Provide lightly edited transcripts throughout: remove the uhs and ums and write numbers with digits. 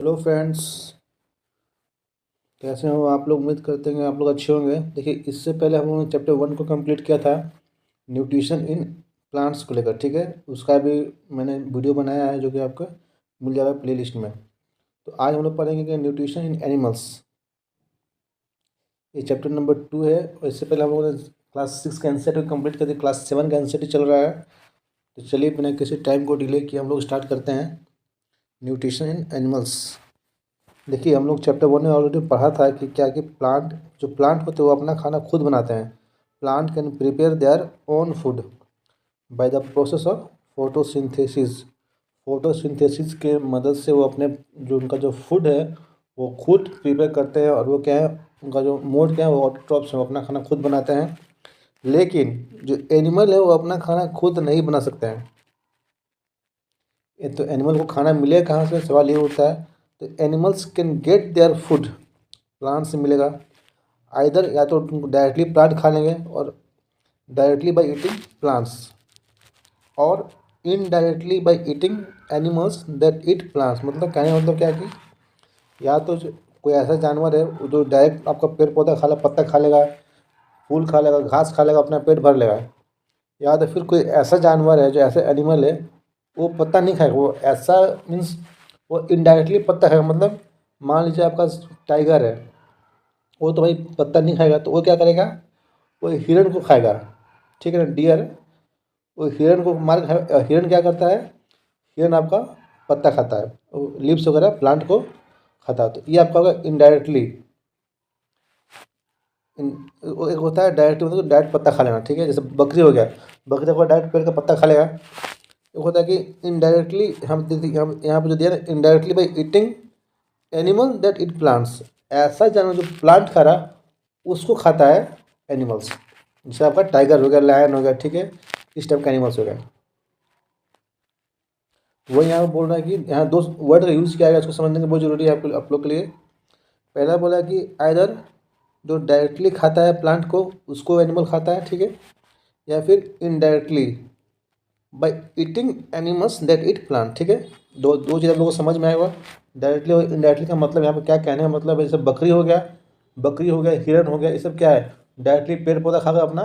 Hello friends. कैसे हो आप लोग? उम्मीद करते हैं आप लोग अच्छे होंगे। देखिए, इससे पहले हम लोगों ने चैप्टर 1 को कंप्लीट किया था, न्यूट्रिशन इन प्लांट्स को लेकर। ठीक है, उसका भी मैंने वीडियो बनाया है जो कि आपको मिल जाएगा प्ले लिस्ट में। तो आज हम लोग पढ़ेंगे कि न्यूट्रिशन इन एनिमल्स। ये चैप्टर नंबर 2 है। और इससे पहले हम लोगों ने क्लास 6 का एनसीईआरटी कंप्लीट कर दिया, क्लास 7 का एनसीईआरटी चल रहा है। तो चलिए बिना किसी टाइम को डिले किए हम लोग स्टार्ट करते हैं न्यूट्रिशन इन एनिमल्स। देखिए, हम लोग चैप्टर 1 में ऑलरेडी पढ़ा था कि क्या कि प्लांट होते हैं वो अपना खाना खुद बनाते हैं। Plant can prepare their own food by the process of photosynthesis. Photosynthesis के मदद से वो अपने जो उनका जो फूड है वो खुद प्रिपेयर करते हैं। और वो क्या है, उनका जो मोड क्या है, वो ऑटोट्रॉप्स है, वो अपना खाना खुद बनाते हैं। लेकिन जो एनिमल है वो अपना खाना खुद नहीं बना सकते हैं। ये तो एनिमल को खाना मिले कहाँ से, सवाल ये उठता है। तो animals can get their food plant से मिलेगा। आइदर या तो डायरेक्टली प्लांट खा लेंगे और डायरेक्टली बाय ईटिंग प्लांट्स, और indirectly by eating animals that eat plants. मतलब कहने का मतलब क्या है कि या तो कोई ऐसा जानवर है जो डायरेक्ट आपका पेड़ पौधा खा ले, पत्ता खा लेगा, फूल खा लेगा, घास खा लेगा, अपना पेट भर लेगा। या तो फिर कोई ऐसा जानवर है जो ऐसा एनिमल है वो पत्ता नहीं खाएगा। वो ऐसा मीन्स वो इनडायरेक्टली पत्ता खाएगा। मतलब मान लीजिए आपका टाइगर है, वो तो भाई पत्ता नहीं खाएगा, तो वो क्या करेगा, वो हिरण को खाएगा। ठीक है ना, डियर। वो हिरण को मार हिरण क्या करता है, हिरण आपका पत्ता खाता है, लीव्स वगैरह प्लांट को खाता है। तो ये आपका होगा इनडायरेक्टली। एक होता है डायरेक्टली, मतलब डायरेक्ट पत्ता खा लेना। ठीक है, जैसे बकरी हो गया, बकरी को डायरेक्ट पेड़ का पत्ता खा लेगा। एक होता है कि इनडायरेक्टली, हम यहाँ पे जो दिया ना, indirectly by eating animal that eat plants. ऐसा जानवर जो प्लांट खा रहा उसको खाता है एनिमल्स। जैसे आपका टाइगर हो गया, लायन हो गया। ठीक है, इस टाइप का एनिमल्स हो गया। वही यहाँ पे बोल रहा है कि यहाँ दो वर्ड का यूज़ किया गया, उसको समझने की बहुत जरूरी है आप लोग के लिए। पहला बोला कि आइदर जो डायरेक्टली खाता है प्लांट को उसको एनिमल खाता है। ठीक है, या फिर indirectly by eating animals that eat plant. ठीक है, दो दो चीज़ आप लोगों को समझ में आएगा। डायरेक्टली और इनडायरेक्टली का मतलब यहाँ पे क्या कहने का मतलब है। जैसे बकरी हो गया, हिरन हो गया, ये सब क्या है, डायरेक्टली पेड़ पौधा खाकर अपना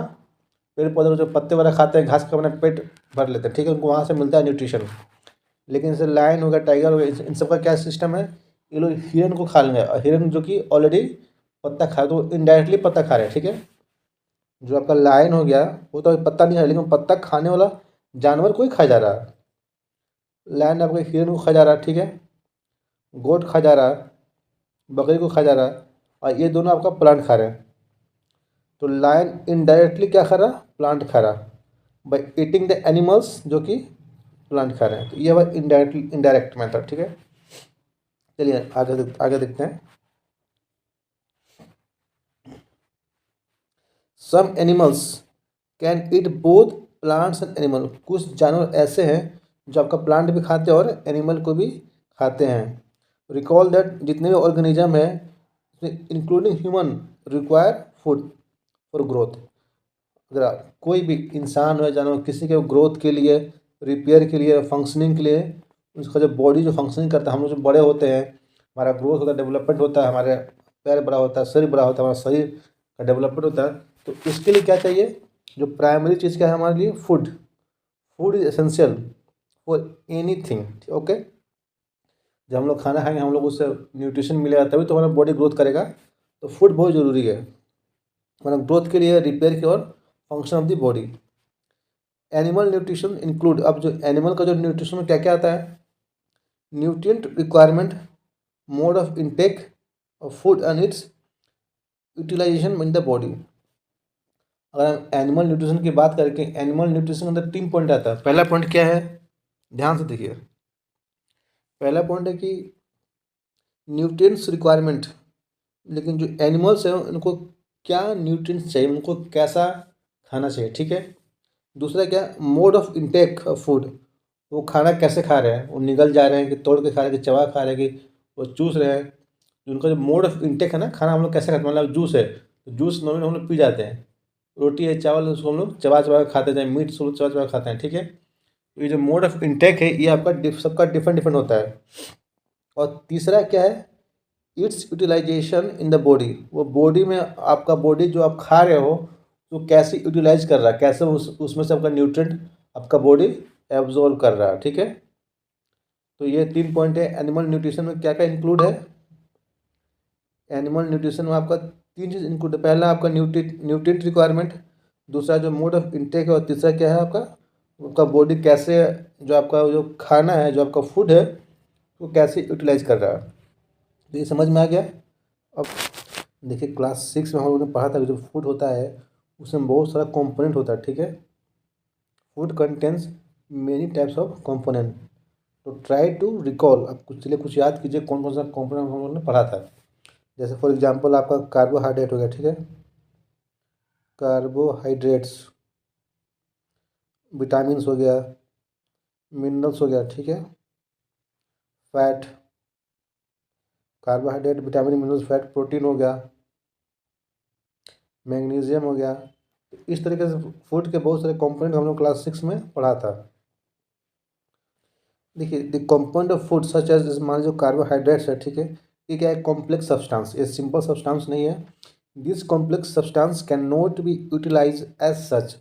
पेड़ पौधे को जो पत्ते वगैरह खाते हैं, घास का अपना पेट भर लेते हैं। ठीक है, उनको वहाँ से मिलता है न्यूट्रिशन। लेकिन जैसे लायन हो गया, टाइगर हो गया, इन सब का क्या सिस्टम है, ये लोग हिरन को खा लेंगे। और हिरन जो कि ऑलरेडी पत्ता खा, तो इनडायरेक्टली पत्ता खा रहे हैं। ठीक है, जो आपका लायन हो गया वो तो अभी पत्ता नहीं खा रहा, लेकिन पत्ता खाने वाला जानवर को ही खाया जा रहा है। लायन आपके हिरन को खा जा रहा है। ठीक है, गोट खा जा रहा है, बकरी को खा जा रहा है, और ये दोनों आपका प्लांट खा रहे हैं। तो लायन इनडायरेक्टली क्या खा रहा, प्लांट खा रहा बाय ईटिंग द एनिमल्स जो कि प्लांट खा रहे हैं। तो ये हुआ इनडायरेक्टली इनडायरेक्ट मेथड। ठीक है, चलिए आगे देखते हैं। Some animals can eat both plants and animal. कुछ जानवर ऐसे हैं जो आपका प्लांट भी खाते हैं और एनिमल को भी खाते हैं। रिकॉल दैट जितने भी ऑर्गेनिज्म है including human require food for growth. अगर कोई भी इंसान हो या जानवर, किसी के ग्रोथ के लिए, रिपेयर के लिए, फंक्शनिंग के लिए, उसका जो बॉडी जो फंक्शनिंग करता है, हम लोग जो बड़े होते हैं, हमारा ग्रोथ होता है, डेवलपमेंट होता है, हमारे पैर बड़ा होता है, शरीर बड़ा होता है, हमारा शरीर का डेवलपमेंट होता है। तो इसके लिए क्या चाहिए, जो प्राइमरी चीज़ क्या है हमारे लिए, food. Food is essential for any thing. Okay, जब हम लोग खाना खाएंगे हम लोग उससे न्यूट्रिशन मिलेगा, तभी तो हमारा बॉडी ग्रोथ करेगा। तो फूड बहुत ज़रूरी है हमारा ग्रोथ के लिए, रिपेयर की, और function of the body. Animal nutrition include, अब जो एनिमल का जो न्यूट्रिशन में क्या क्या आता है, nutrient requirement, mode of intake of food and its utilisation in the body. अगर हम एनिमल न्यूट्रिशन की बात करें कि एनिमल न्यूट्रिशन के अंदर 3 पॉइंट आता है। पहला पॉइंट क्या है, ध्यान से देखिए। पहला पॉइंट है कि न्यूट्रिएंट्स रिक्वायरमेंट, लेकिन जो एनिमल्स हैं उनको क्या न्यूट्रिएंट्स चाहिए, उनको कैसा खाना चाहिए। ठीक है, दूसरा क्या, mode of intake of food, वो खाना कैसे खा रहे हैं, वो निगल जा रहे हैं कि तोड़ के खा रहे हैं कि चबा खा रहे हैं कि वो चूस रहे हैं। उनका जो मोड ऑफ इनटेक है ना, खाना हम लोग कैसे खाते हैं, मतलब जूस है तो जूस नॉर्मली हम लोग पी जाते हैं, रोटी है, चावल है, उसको हम लोग चबा चबा के खाते हैं, मीट उसको चबा चबा के खाते हैं। ठीक है, तो ये जो मोड ऑफ इनटेक है ये आपका सबका डिफरेंट डिफरेंट होता है। और तीसरा क्या है, its utilisation in the body, वो बॉडी में आपका बॉडी जो आप खा रहे हो तो कैसे यूटिलाइज कर रहा है, कैसे उसमें से आपका न्यूट्रिएंट आपका बॉडी एब्जॉर्ब कर रहा है। ठीक है, तो ये 3 पॉइंट है। एनिमल न्यूट्रिशन में क्या क्या इंक्लूड है, एनिमल न्यूट्रिशन में आपका 3 चीज़ इंक्लूड है। पहला आपका न्यूट्रिएंट रिक्वायरमेंट, दूसरा जो मोड ऑफ इंटेक है, और तीसरा क्या है आपका बॉडी कैसे जो आपका जो खाना है, जो आपका फूड है, वो कैसे यूटिलाइज कर रहा है। तो ये समझ में आ गया। अब देखिए क्लास 6 में हम लोगों ने पढ़ा था कि जो फूड होता है उसमें बहुत सारा कंपोनेंट होता है। ठीक है, food contains many types of component. तो ट्राई टू रिकॉल, आप कुछ याद कीजिए कौन कौन सा कंपोनेंट हम लोगों ने पढ़ा था। जैसे फॉर एग्जांपल आपका कार्बोहाइड्रेट हो गया। ठीक है, कार्बोहाइड्रेट्स, विटामिन्स हो गया, मिनरल्स हो गया। ठीक है, fat, carbohydrate, vitamin, minerals, fat, protein हो गया, मैग्नीशियम हो गया। तो इस तरीके से फूड के बहुत सारे कंपोनेंट हम लोग क्लास 6 में पढ़ा था। देखिए the component of food such as, मान लीजिए कार्बोहाइड्रेट्स है। ठीक है, ये क्या है, कॉम्प्लेक्स सब्सटेंस, ये सिंपल सब्सटेंस नहीं है। This complex substance can not be utilise as such,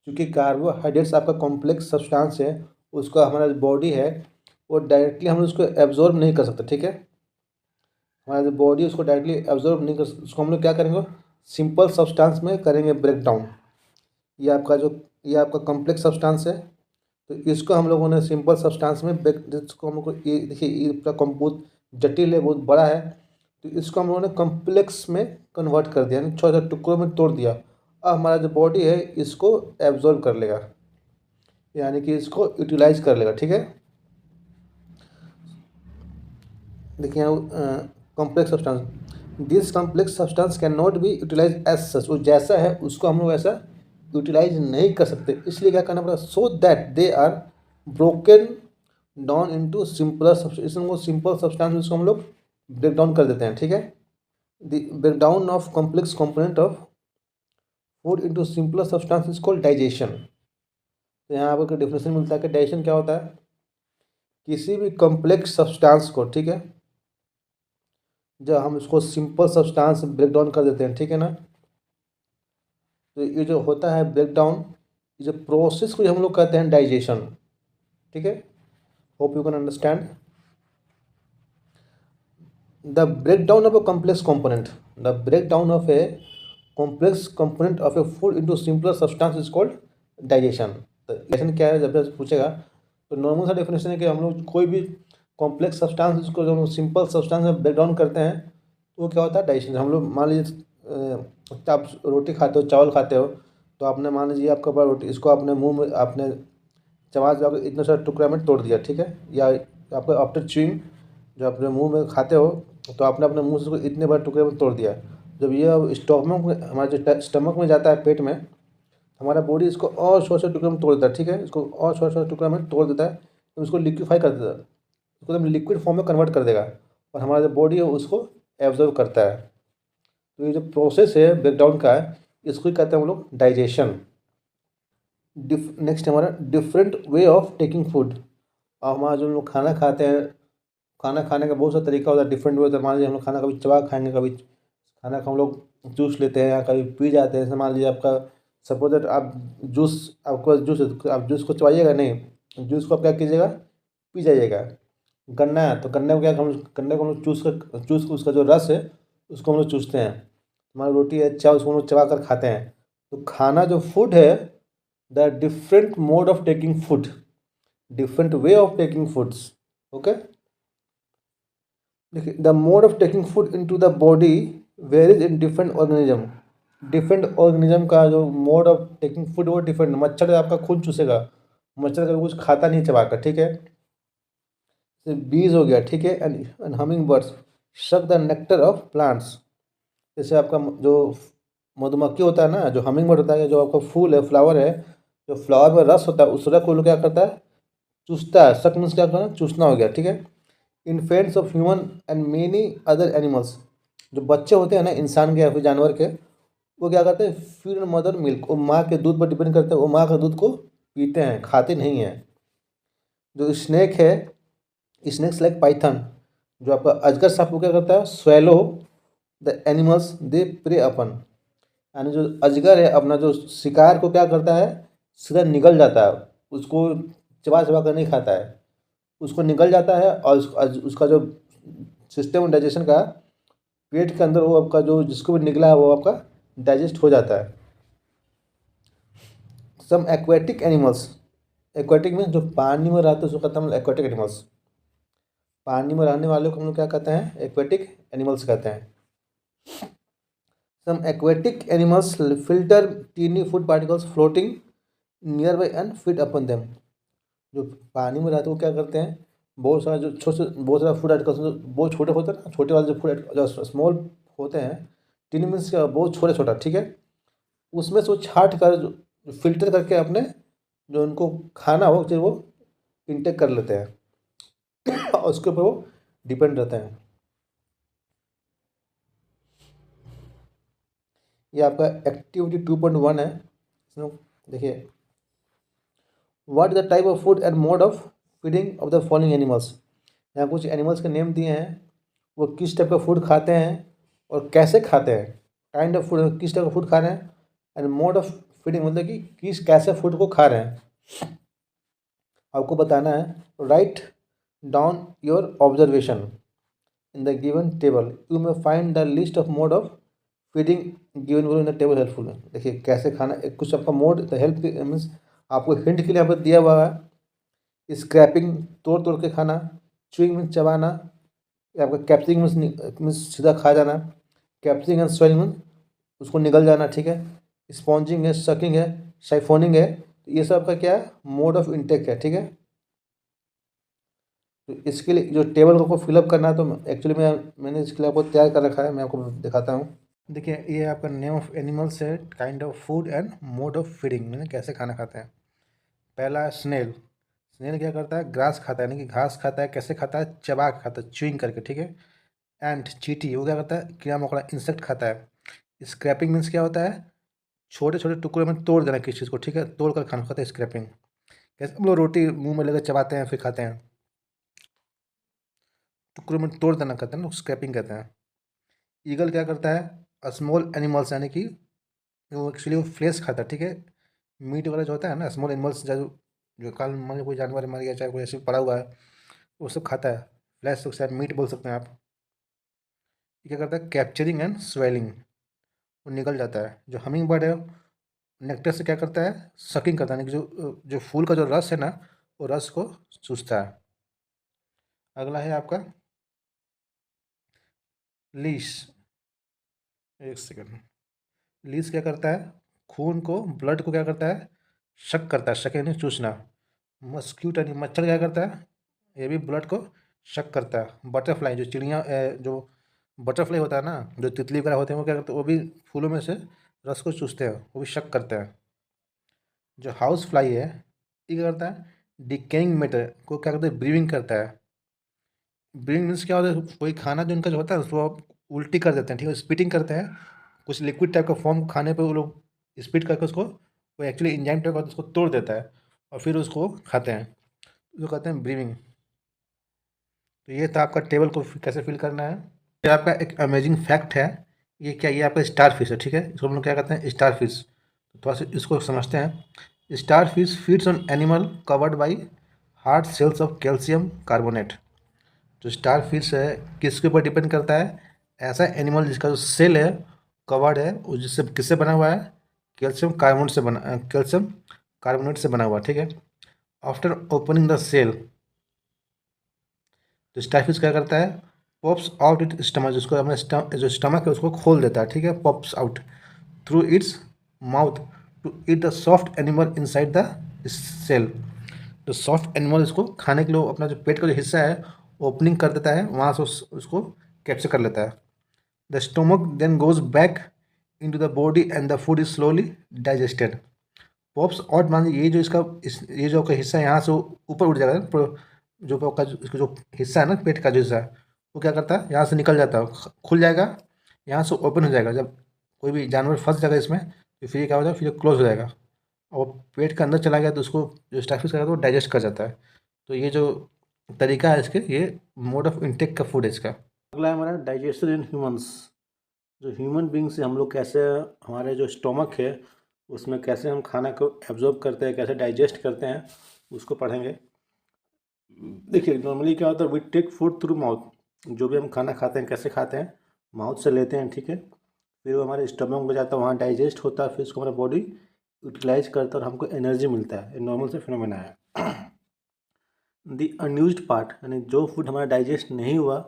क्योंकि कार्बोहाइड्रेट्स आपका कॉम्प्लेक्स सब्सटेंस है, उसका हमारा बॉडी है वो डायरेक्टली हम उसको एब्जॉर्ब नहीं कर सकते। ठीक है, हमारा जो बॉडी उसको डायरेक्टली एब्जॉर्ब नहीं कर सकते, उसको हम लोग क्या करेंगे, सिंपल सब्सटेंस में करेंगे ब्रेक डाउन। ये आपका कॉम्प्लेक्स सब्सटेंस है, तो इसको हम लोगों ने सिंपल सब्सटेंस में ब्रेक, जिसको हम लोग को, ये देखिए ये पूरा बहुत जटिल है, बहुत बड़ा है, तो इसको हम लोगों ने कॉम्प्लेक्स में कन्वर्ट कर दिया, यानी छोटे छोटे टुकड़ों में तोड़ दिया। अब हमारा जो बॉडी है इसको एब्जॉर्ब कर लेगा, यानी कि इसको यूटिलाइज कर लेगा। ठीक है, देखिए complex substance, this complex substance can not be utilise as such, वो जैसा है उसको हम लोग ऐसा यूटिलाइज नहीं कर सकते, इसलिए क्या करना पड़ा, so that they are broken down into simpler substance, वो सिंपल सब्सटेंस उसको हम लोग ब्रेक डाउन कर देते हैं। ठीक है, the break down of complex component of food into simpler substance is called digestion. तो यहाँ आपको डेफिनेशन मिलता है कि डाइजेशन क्या होता है, किसी भी कॉम्प्लेक्स सब्सटेंस को, ठीक है, जब हम उसको सिंपल सब्सटेंस ब्रेक डाउन कर देते हैं, ठीक है ना, तो ये जो होता है ब्रेक डाउन, ये जो प्रोसेस को हम लोग कहते हैं डाइजेशन। ठीक है, hope you can understand. The break down of a complex component, the break down of a complex component of a food into simpler substance is called digestion. तो डाइजेशन क्या है, जब पूछेगा तो नॉर्मल सा डेफिनेशन है कि हम लोग कोई भी कॉम्प्लेक्स सब्सटेंस इसको जब हम सिंपल सब्सटेंस में ब्रेक डाउन करते हैं तो वो क्या होता है, डाइजेशन। हम लोग मान लीजिए आप रोटी खाते हो, चावल खाते हो, तो आपने मान लीजिए आपका बड़ा रोटी, इसको अपने मुंह में आपने चबा चबा के इतना सारा टुकड़ा में तोड़ दिया। ठीक है, या आपको आफ्टर च्यूइंग जो अपने मुंह में खाते हो तो आपने अपने मुंह से इसको इतने बड़े टुकड़े में तोड़ दिया। जब ये अब स्टमक में, हमारे जो स्टमक में जाता है, पेट में, हमारा बॉडी इसको और छोटे छोटे टुकड़े में तोड़ देता है। ठीक है, इसको और छोटे छोटे टुकड़े में तोड़ देता है, तो उसको लिक्विफाई कर देता है, उसको एकदम लिक्विड फॉर्म में कन्वर्ट कर देगा, और हमारा जो बॉडी है उसको एब्जॉर्व करता है। तो ये जो प्रोसेस है ब्रेकडाउन का है, इसको ही कहते हैं हम लोग डाइजेशन। नेक्स्ट हमारा different way of taking food. और हमारा जो लोग खाना खाते हैं, खाना खाने का बहुत सा तरीका होता है, डिफरेंट वे होता है। मान लीजिए हम लोग खाना कभी चबा खाएंगे, कभी खाना को हम लोग जूस लेते हैं, या कभी पी जाते हैं। जैसे मान लीजिए आपका सपोज दैट आप जूस, आपको जूस, आप जूस को चबाइएगा नहीं, जूस को आप क्या कीजिएगा, पी जाइएगा। गन्ना है तो गन्ने को क्या, हम गन्ने को हम लोग चूस कर उसका जो रस है उसको हम लोग चूसते हैं। हमारी रोटी है, चाय, उसको हम लोग चबा कर खाते हैं। तो खाना जो फूड है, the different mode of taking food, different way of taking foods. Okay, देखिए the mode of taking food into the body varies in different organism. Different organism का जो मोड ऑफ टेकिंग फूड वो different. मच्छर आपका खून चूसेगा, मच्छर का कुछ खाता नहीं चबाकर। ठीक है, बीज हो गया। ठीक है, एंड हमिंग बर्ड्स शक द नेक्टर ऑफ प्लांट्स। जैसे आपका जो मधुमक्खी होता है ना, जो हमिंग बर्ड होता है, जो आपका फूल है, फ्लावर है, जो फ्लावर में रस होता है, उस रस को लोग क्या करता है, चूसता है। शक मीन्स क्या करना, चूसना हो गया। ठीक है, infants of human and many other animals, जो बच्चे होते हैं ना इंसान के या फिर जानवर के, वो क्या करते हैं, फीड मदर मिल्क, वो माँ के दूध पर डिपेंड करते हैं, वो माँ का दूध को पीते हैं, खाते नहीं हैं। जो स्नेक है, स्नेक्स लाइक पाइथन, जो आपका अजगर सांप वो क्या करता है, swallow the animals they prey upon, यानी जो अजगर है अपना जो शिकार को क्या करता है, सीधा निगल जाता है, उसको चबा चबा कर नहीं खाता है, उसको निगल जाता है और उसका जो सिस्टम डाइजेशन का पेट के अंदर वो आपका जो जिसको भी निकला है वो आपका डाइजेस्ट हो जाता है। सम एक्वेटिक एनिमल्स, एक्वेटिक में जो पानी में रहते हैं उसको कहते हैं एक्वेटिक एनिमल्स, पानी में रहने वालों को हम लोग क्या कहते हैं, एक्वेटिक एनिमल्स कहते हैं। Some aquatic animals filter tiny food particles floating nearby and feed upon them, जो पानी में रहते हैं वो क्या करते हैं, बहुत सारा जो छोटे बहुत सारा फूड आर्टिकल्स बहुत छोटे होते हैं ना, छोटे वाले जो फूड जो स्मॉल होते हैं, टिन मीन्स का बहुत छोटे छोटा, ठीक है, उसमें से वो छाट कर जो फिल्टर करके अपने जो उनको खाना हो जो वो इंटेक कर लेते हैं और उसके ऊपर वो डिपेंड रहते हैं। ये आपका एक्टिविटी 2.1 है, इसमें देखिए, what is the type of food and mode of feeding of the following animals, यहाँ कुछ एनिमल्स के नेम दिए हैं, वो किस टाइप का फूड खाते हैं और कैसे खाते हैं, काइंड ऑफ फूड किस टाइप का फूड खा रहे हैं, एंड मोड ऑफ फीडिंग मतलब कि किस कैसे फूड को खा रहे हैं, आपको बताना है। Write down your observation in the given table, you may find the list of mode of feeding given in the table helpful है। देखिए कैसे खाना, एक कुछ आपका मोड द हेल्प मीन्स आपको हिंट के लिए यहाँ पर दिया हुआ है, स्क्रैपिंग तोड़ तोड़ के खाना, च्यूइंग मीन्स चबाना, ये आपका कैप्सिंग मीन्स सीधा खा जाना, कैप्सिंग एंड स्वेलिंग मीन्स उसको निगल जाना, ठीक है, स्पॉन्जिंग है, सकिंग है, साइफोनिंग है, तो ये सब आपका क्या है, मोड ऑफ इंटेक है, ठीक है। तो इसके लिए जो टेबल को फिलअप करना है, तो एक्चुअली मैंने इसके लिए आपको तैयार कर रखा है, मैं आपको दिखाता हूँ। देखिए ये आपका नेम ऑफ एनिमल्स है, kind of food and mode of feeding, मैंने कैसे खाना खाते हैं। पहला है स्नेल, स्नेल क्या करता है, ग्रास खाता है, यानी कि घास खाता है, कैसे खाता है, चबा के खाता है, च्यूइंग करके, ठीक है। एंड चींटी वो क्या करता है, कीड़ा मकोड़ा इंसेक्ट खाता है। स्क्रैपिंग मीन्स क्या होता है, छोटे छोटे टुकड़े में तोड़ देना किसी चीज़ को, ठीक है, तोड़ कर खाना खाता है, स्क्रैपिंग। कैसे हम लोग रोटी मुंह में लेकर चबाते हैं फिर खाते हैं, टुकड़े में तोड़ देना कहते हैं ना, स्क्रैपिंग कहते हैं। ईगल क्या करता है, स्मॉल एनिमल्स यानी कि वो एक्चुअली वो फ्लेश खाता है, ठीक है, मीट वगैरह जो होता है ना, स्मॉल एनिमल्स जो जो कल मान लो कोई जानवर मर गया, चाहे कोई ऐसे पड़ा हुआ है, वो सब खाता है, फ्लैश तो शायद मीट बोल सकते हैं आप। ये क्या करता है, कैप्चरिंग एंड स्वेलिंग, वो निकल जाता है। जो हमिंग बर्ड है नेक्टर से क्या करता है, सकिंग करता है, यानी कि जो जो फूल का जो रस है ना, वो रस को चूसता है। अगला है आपका लीश, एक सेकंड, लीश क्या करता है, खून को ब्लड को क्या करता है, शक करता है, शक यानी चूसना। मस्क्यूट यानी मच्छर क्या करता है, ये भी ब्लड को शक करता है। बटरफ्लाई जो चिड़िया जो बटरफ्लाई होता है ना, जो तितली वगैरह होते हैं, वो क्या करते हैं, वो भी फूलों में से रस को चूसते हैं, वो भी शक करते हैं। जो हाउस फ्लाई है ये क्या करता है, डिकेइंग मैटर को क्या करता है, ब्रीविंग करता है। ब्रीविंग मीन्स क्या होता है, कोई खाना जो उनका जो होता है उसको आप उल्टी कर देते हैं, ठीक है, स्पिटिंग करते हैं, कुछ लिक्विड टाइप का फॉर्म खाने पे वो लोग स्पिट करके उसको, वो एक्चुअली इंजाइम टाइप का उसको तोड़ देता है और फिर उसको खाते हैं, जो कहते हैं ब्रीविंग। तो ये था आपका टेबल को कैसे फिल करना है। ये आपका एक अमेजिंग फैक्ट है, ये क्या, ये आपका स्टार फिश है, ठीक है, इसको हम लोग क्या कहते हैं, स्टार फिश। तो थोड़ा सा इसको समझते हैं। Star fish feeds on animal covered by hard shells of calcium carbonate. जो स्टार फिश है किसके ऊपर डिपेंड करता है, ऐसा एनिमल जिसका जो सेल है कवर्ड है, वो जिससे किससे बना हुआ है, कैल्शियम कार्बोनेट से बना, कैल्शियम कार्बोनेट से बना हुआ, ठीक है। आफ्टर ओपनिंग द सेल, तो स्टारफिश क्या करता है, पॉप्स आउट इट स्टमक, जिसको अपना जो स्टमक है उसको खोल देता है, ठीक है, pops out through its mouth to eat the soft animal inside the shell. जो सॉफ्ट एनिमल इसको खाने के लिए अपना जो पेट का जो हिस्सा है ओपनिंग कर देता है, वहाँ से उसको कैप्चर कर लेता है। The stomach then goes back into the body and the food is slowly digested. Pops out मान ये जो इसका ये जो का हिस्सा है यहाँ से ऊपर उठ जाएगा, जो आपका इसका जो हिस्सा है ना, पेट का जो हिस्सा है, वो क्या करता है, यहाँ से निकल जाता है, खुल जाएगा, यहाँ से ओपन हो जाएगा। जब कोई भी जानवर फंस जाएगा इसमें तो फिर ये क्या हो जाएगा, फिर क्लोज हो जाएगा और पेट के अंदर चला गया तो उसको जो स्टार्फिश करेगा तो वो डाइजेस्ट कर जाता है। तो ये जो तरीका है इसके, ये मोड ऑफ इंटेक का फूड है इसका। अगला है हमारा डाइजेशन इन ह्यूमंस। जो ह्यूमन बींग से हम लोग कैसे, हमारे जो स्टोमक है उसमें कैसे हम खाना को एब्जॉर्ब करते हैं, कैसे डाइजेस्ट करते हैं, उसको पढ़ेंगे। देखिए नॉर्मली क्या होता है, we take food through mouth. जो भी हम खाना खाते हैं कैसे खाते हैं, माउथ से लेते हैं, ठीक है। फिर वो हमारे स्टमक में जाता है, वहाँ डाइजेस्ट होता है, फिर उसको हमारा बॉडी यूटिलाइज करता है और हमको एनर्जी मिलता है। ये नॉर्मल से फिनोमेना है। दी अनयूज्ड पार्ट, यानी जो फूड हमारा डाइजेस्ट नहीं हुआ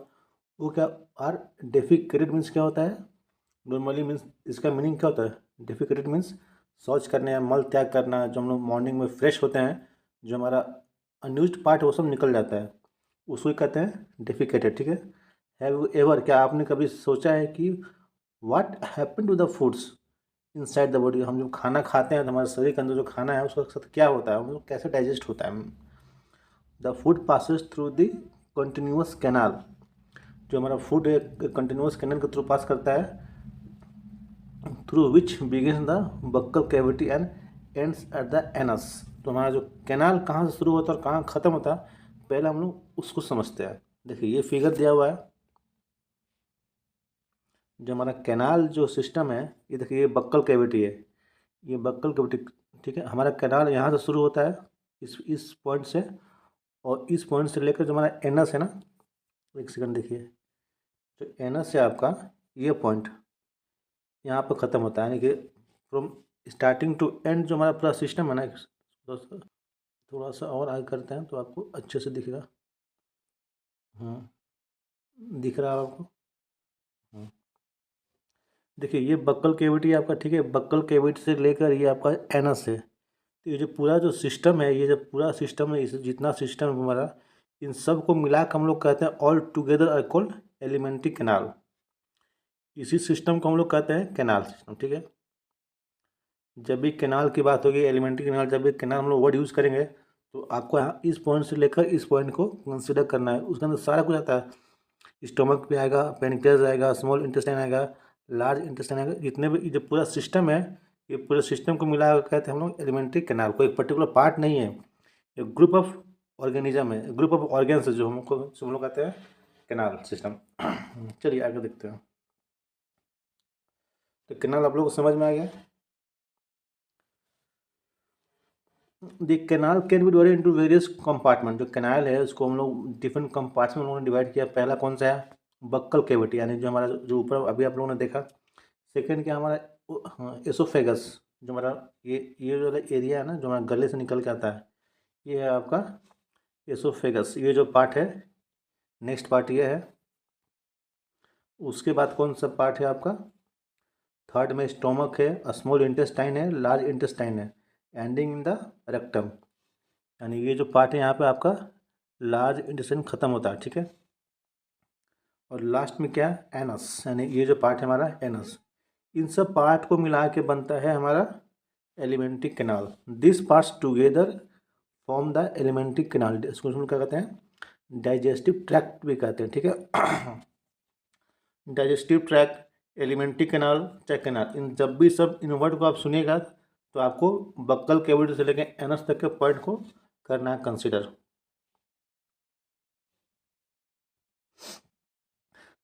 वो क्या, आर डेफिकेटेड मीन्स क्या होता है, नॉर्मली मीन्स इसका मीनिंग क्या होता है, डेफिकेटेड मीन्स शौच करने या मल त्याग करना। जो हम लोग मॉर्निंग में फ्रेश होते हैं, जो हमारा अनयूज्ड पार्ट है वो सब निकल जाता है, उसको ही कहते हैं डेफिकेटेड, ठीक है। हैव यू एवर, क्या आपने कभी सोचा है कि what happen to the foods inside the body, हम जब खाना खाते हैं तो हमारे शरीर के अंदर जो खाना है उसका साथ क्या होता है, मतलब कैसे डाइजेस्ट होता है। The food passes through the continuous canal, जो हमारा फूड एक कंटिन्यूअस कैनल के थ्रू पास करता है, through which begin the buccal cavity and ends at the anus. तो हमारा जो कैनाल कहाँ से शुरू होता है और कहाँ ख़त्म होता है, पहले हम लोग उसको समझते हैं। देखिए ये फिगर दिया हुआ है, जो हमारा कैनाल जो सिस्टम है, ये देखिए ये बक्कल कैविटी है, ये बक्कल कैविटी, ठीक है। हमारा कैनाल यहाँ से शुरू होता है, इस पॉइंट से, और इस पॉइंट से लेकर जो हमारा एनस है ना, एक सेकंड देखिए, जो एनस है आपका, ये पॉइंट यहाँ पर ख़त्म होता है, यानी कि फ्रॉम स्टार्टिंग टू एंड जो हमारा पूरा सिस्टम है ना, थोड़ा सा और आगे करते हैं तो आपको अच्छे से दिखेगा। हाँ, दिख रहा है आपको। हाँ, देखिए ये बक्कल कैविटी आपका, ठीक है, बक्कल कैविटी से लेकर ये आपका एनस है। तो ये जो पूरा जो सिस्टम है, ये जो पूरा सिस्टम है, इस जितना सिस्टम है हमारा, इन सब को मिला कर हम लोग कहते हैं all together are called alimentary canal. इसी सिस्टम को हम लोग कहते हैं कैनाल सिस्टम, ठीक है। जब भी कैनाल की बात होगी, एलिमेंट्री कैनाल, जब भी कैनाल हम लोग वर्ड यूज़ करेंगे तो आपको यहाँ इस पॉइंट से लेकर इस पॉइंट को कंसिडर करना है। उसके अंदर सारा कुछ आता है, स्टोमक भी आएगा, पेनक्रियाज आएगा, स्मॉल इंटेस्टाइन आएगा, लार्ज इंटेस्टाइन आएगा, जितने भी जो पूरा सिस्टम है, ये पूरे सिस्टम को मिला कर कहते हैं हम लोग एलिमेंट्री कैनाल। कोई पर्टिकुलर पार्ट नहीं है, ये ग्रुप ऑफ ऑर्गेनिज्म है, ग्रुप ऑफ ऑर्गेन्स है, जो हम लोग कहते हैं कैनाल सिस्टम। चलिए आगे देखते हैं। तो कैनाल आप लोग को समझ में आ गया। The canal can be divided into various compartment. जो कैनाल है उसको हम लोग डिफरेंट कंपार्ट्स में हम लोगों ने डिवाइड किया। पहला कौन सा है, बक्कल कैविटी, यानी जो हमारा जो ऊपर अभी आप लोगों ने देखा। सेकंड क्या हमारा एसोफेगस, जो हमारा ये जो एरिया है ना, जो हमारा गले से निकल के आता है, ये है आपका एसोफेगस, ये जो पार्ट है, नेक्स्ट पार्ट ये है। उसके बाद कौन सा पार्ट है आपका, थर्ड में स्टोमक है, स्मॉल इंटेस्टाइन है, लार्ज इंटेस्टाइन है, एंडिंग इन द रेक्टम। यानी ये जो पार्ट है यहाँ पे आपका लार्ज इंटेस्टाइन खत्म होता है, ठीक है। और लास्ट में क्या है, एनस, यानी ये जो पार्ट है हमारा एनस। इन सब पार्ट को मिला के बनता है हमारा alimentary canal. This parts together form the alimentary canal. इसको हम क्या कहते हैं, डाइजेस्टिव ट्रैक्ट भी कहते हैं, ठीक है। डाइजेस्टिव ट्रैक्ट, एलिमेंट्री कैनाल, चाहे कैनाल, इन जब भी सब इन वर्ड को आप सुनिएगा तो आपको बक्कल कैविटी से लेकर एनस तक के पॉइंट को करना है consider.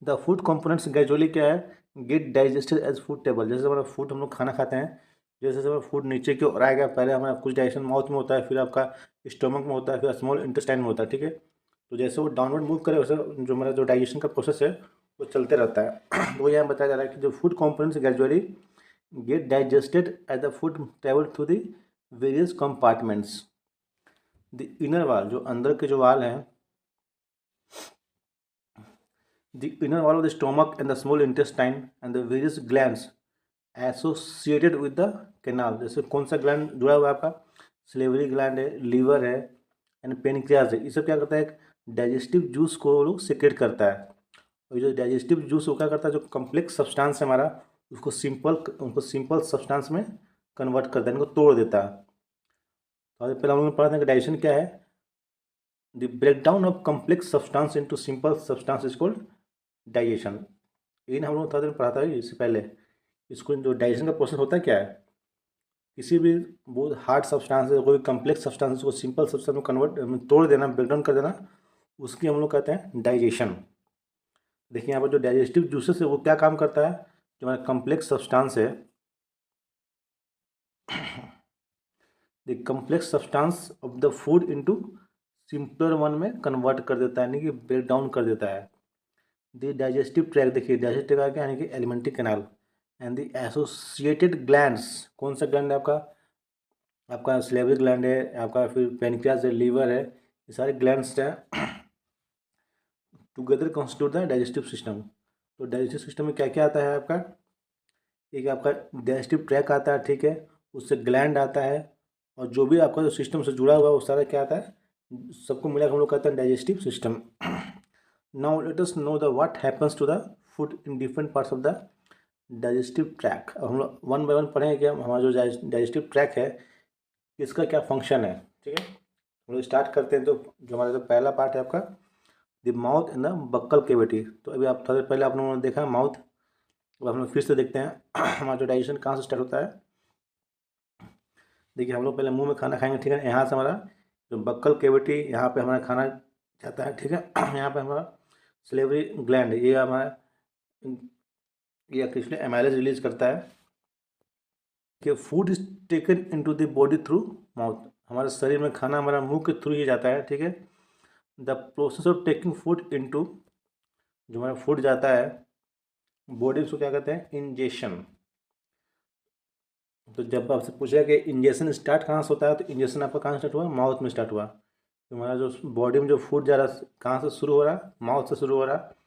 The food components gradually क्या है, get digested as food table. जैसे हमारा फूड हम लोग खाना खाते हैं, जैसे जैसे हमारा फूड नीचे की ओर आएगा, पहले हमारा कुछ डाइजेशन माउथ में होता है, फिर आपका स्टोमक में होता है, फिर स्मॉल इंटेस्टाइन में होता है, ठीक है। तो जैसे वो डाउनवर्ड मूव करे वैसे जो हमारा जो डाइजेशन का प्रोसेस है वो चलते रहता है। तो यहाँ बताया जा रहा है कि जो food components gradually get digested as the food travel through the various compartments. The inner wall, जो अंदर के जो वाल हैं, the inner wall of the stomach and the small intestine and the various glands associated with the canal। जैसे कौन सा gland जुड़ा हुआ है आपका, सिलेवरी ग्लैंड है, लीवर है, एंड पेनक्रियाज है। ये सब क्या करता है, डाइजेस्टिव जूस को लोग सिक्रेट करता है। और जो डाइजेस्टिव जूस वो क्या करता है, जो कम्प्लेक्स सब्सटेंस है हमारा, उनको सिंपल सब्सटेंस में कन्वर्ट करता है, इनको तोड़ देता है। तो पहले हम लोगों ने पढ़ा था कि डाइजेशन क्या है, the breakdown of complex substance into simple substance is called digestion. इन हम लोग थोड़ा दिन पढ़ा था इससे पहले। इसको जो डाइजेशन का प्रोसेस होता है क्या है, किसी भी बहुत हार्ड सब्सटेंस है, कोई कम्प्लेक्स सब्सटेंस को सिंपल सब्सटेंस में कन्वर्ट तोड़ देना, ब्रेकडाउन कर देना, उसकी हम लोग कहते हैं डाइजेशन। देखिए यहाँ पर जो डाइजेस्टिव जूसेस है वो क्या काम करता है, जो हमारा कम्प्लेक्स सब्सटेंस है, the complex substance of the food into simpler one में कन्वर्ट कर देता है, यानी कि ब्रेक डाउन कर देता है। द डाइजेस्टिव ट्रैक, देखिए डाइजेस्टिव ट्रैक क्या, यानी कि alimentary canal and the associated glands. कौन सा ग्लैंड है आपका, आपका सलेवरी ग्लैंड है, आपका फिर पेनक्रियास है, लीवर है, ये सारे ग्लैंड्स हैं, together constitute the digestive system. तो डाइजेस्टिव सिस्टम में क्या क्या आता है आपका, एक आपका डाइजेस्टिव ट्रैक आता है, ठीक है, उससे ग्लैंड आता है, और जो भी आपका जो सिस्टम से जुड़ा हुआ है वो सारा क्या आता है, सबको मिला के हम लोग कहते हैं digestive system. Now let us know the what happens to the food in different parts of the digestive tract. अब हम लोग वन बाय वन पढ़ेंगे कि हमारा जो डाइजेस्टिव ट्रैक है इसका क्या फंक्शन है, ठीक है। हम लोग स्टार्ट करते हैं, तो जो हमारा जो पहला पार्ट है आपका the mouth and the buccal cavity. तो अभी आप थोड़ा देर पहले आप लोगों ने देखा माउथ, अब हम लोग फिर से देखते हैं हमारा जो डाइजेशन कहाँ से स्टार्ट होता है। देखिए हम लोग पहले मुंह में खाना खाएंगे, ठीक है, यहाँ से हमारा जो बक्कल केविटी, यहाँ पे हमारा खाना जाता है, ठीक है। यहाँ पे हमारा सलेवरी ग्लैंड, ये हमारा ये एक्चुअली एमाइलेज रिलीज करता है कि food is taken into the body through mouth. हमारे शरीर में खाना हमारा मुंह के थ्रू ही जाता है, ठीक है। The process of taking food into, जो हमारा फूड जाता है बॉडी, उसको क्या कहते हैं, इंजेशन। तो जब आपसे पूछा कि इंजेशन स्टार्ट कहाँ से होता है, तो इंजेशन आपका कहाँ स्टार्ट हुआ, माउथ में स्टार्ट हुआ। तो हमारा जो बॉडी में जो फूड जा रहा है कहाँ से शुरू हो रहा है, माउथ से शुरू हो रहा है।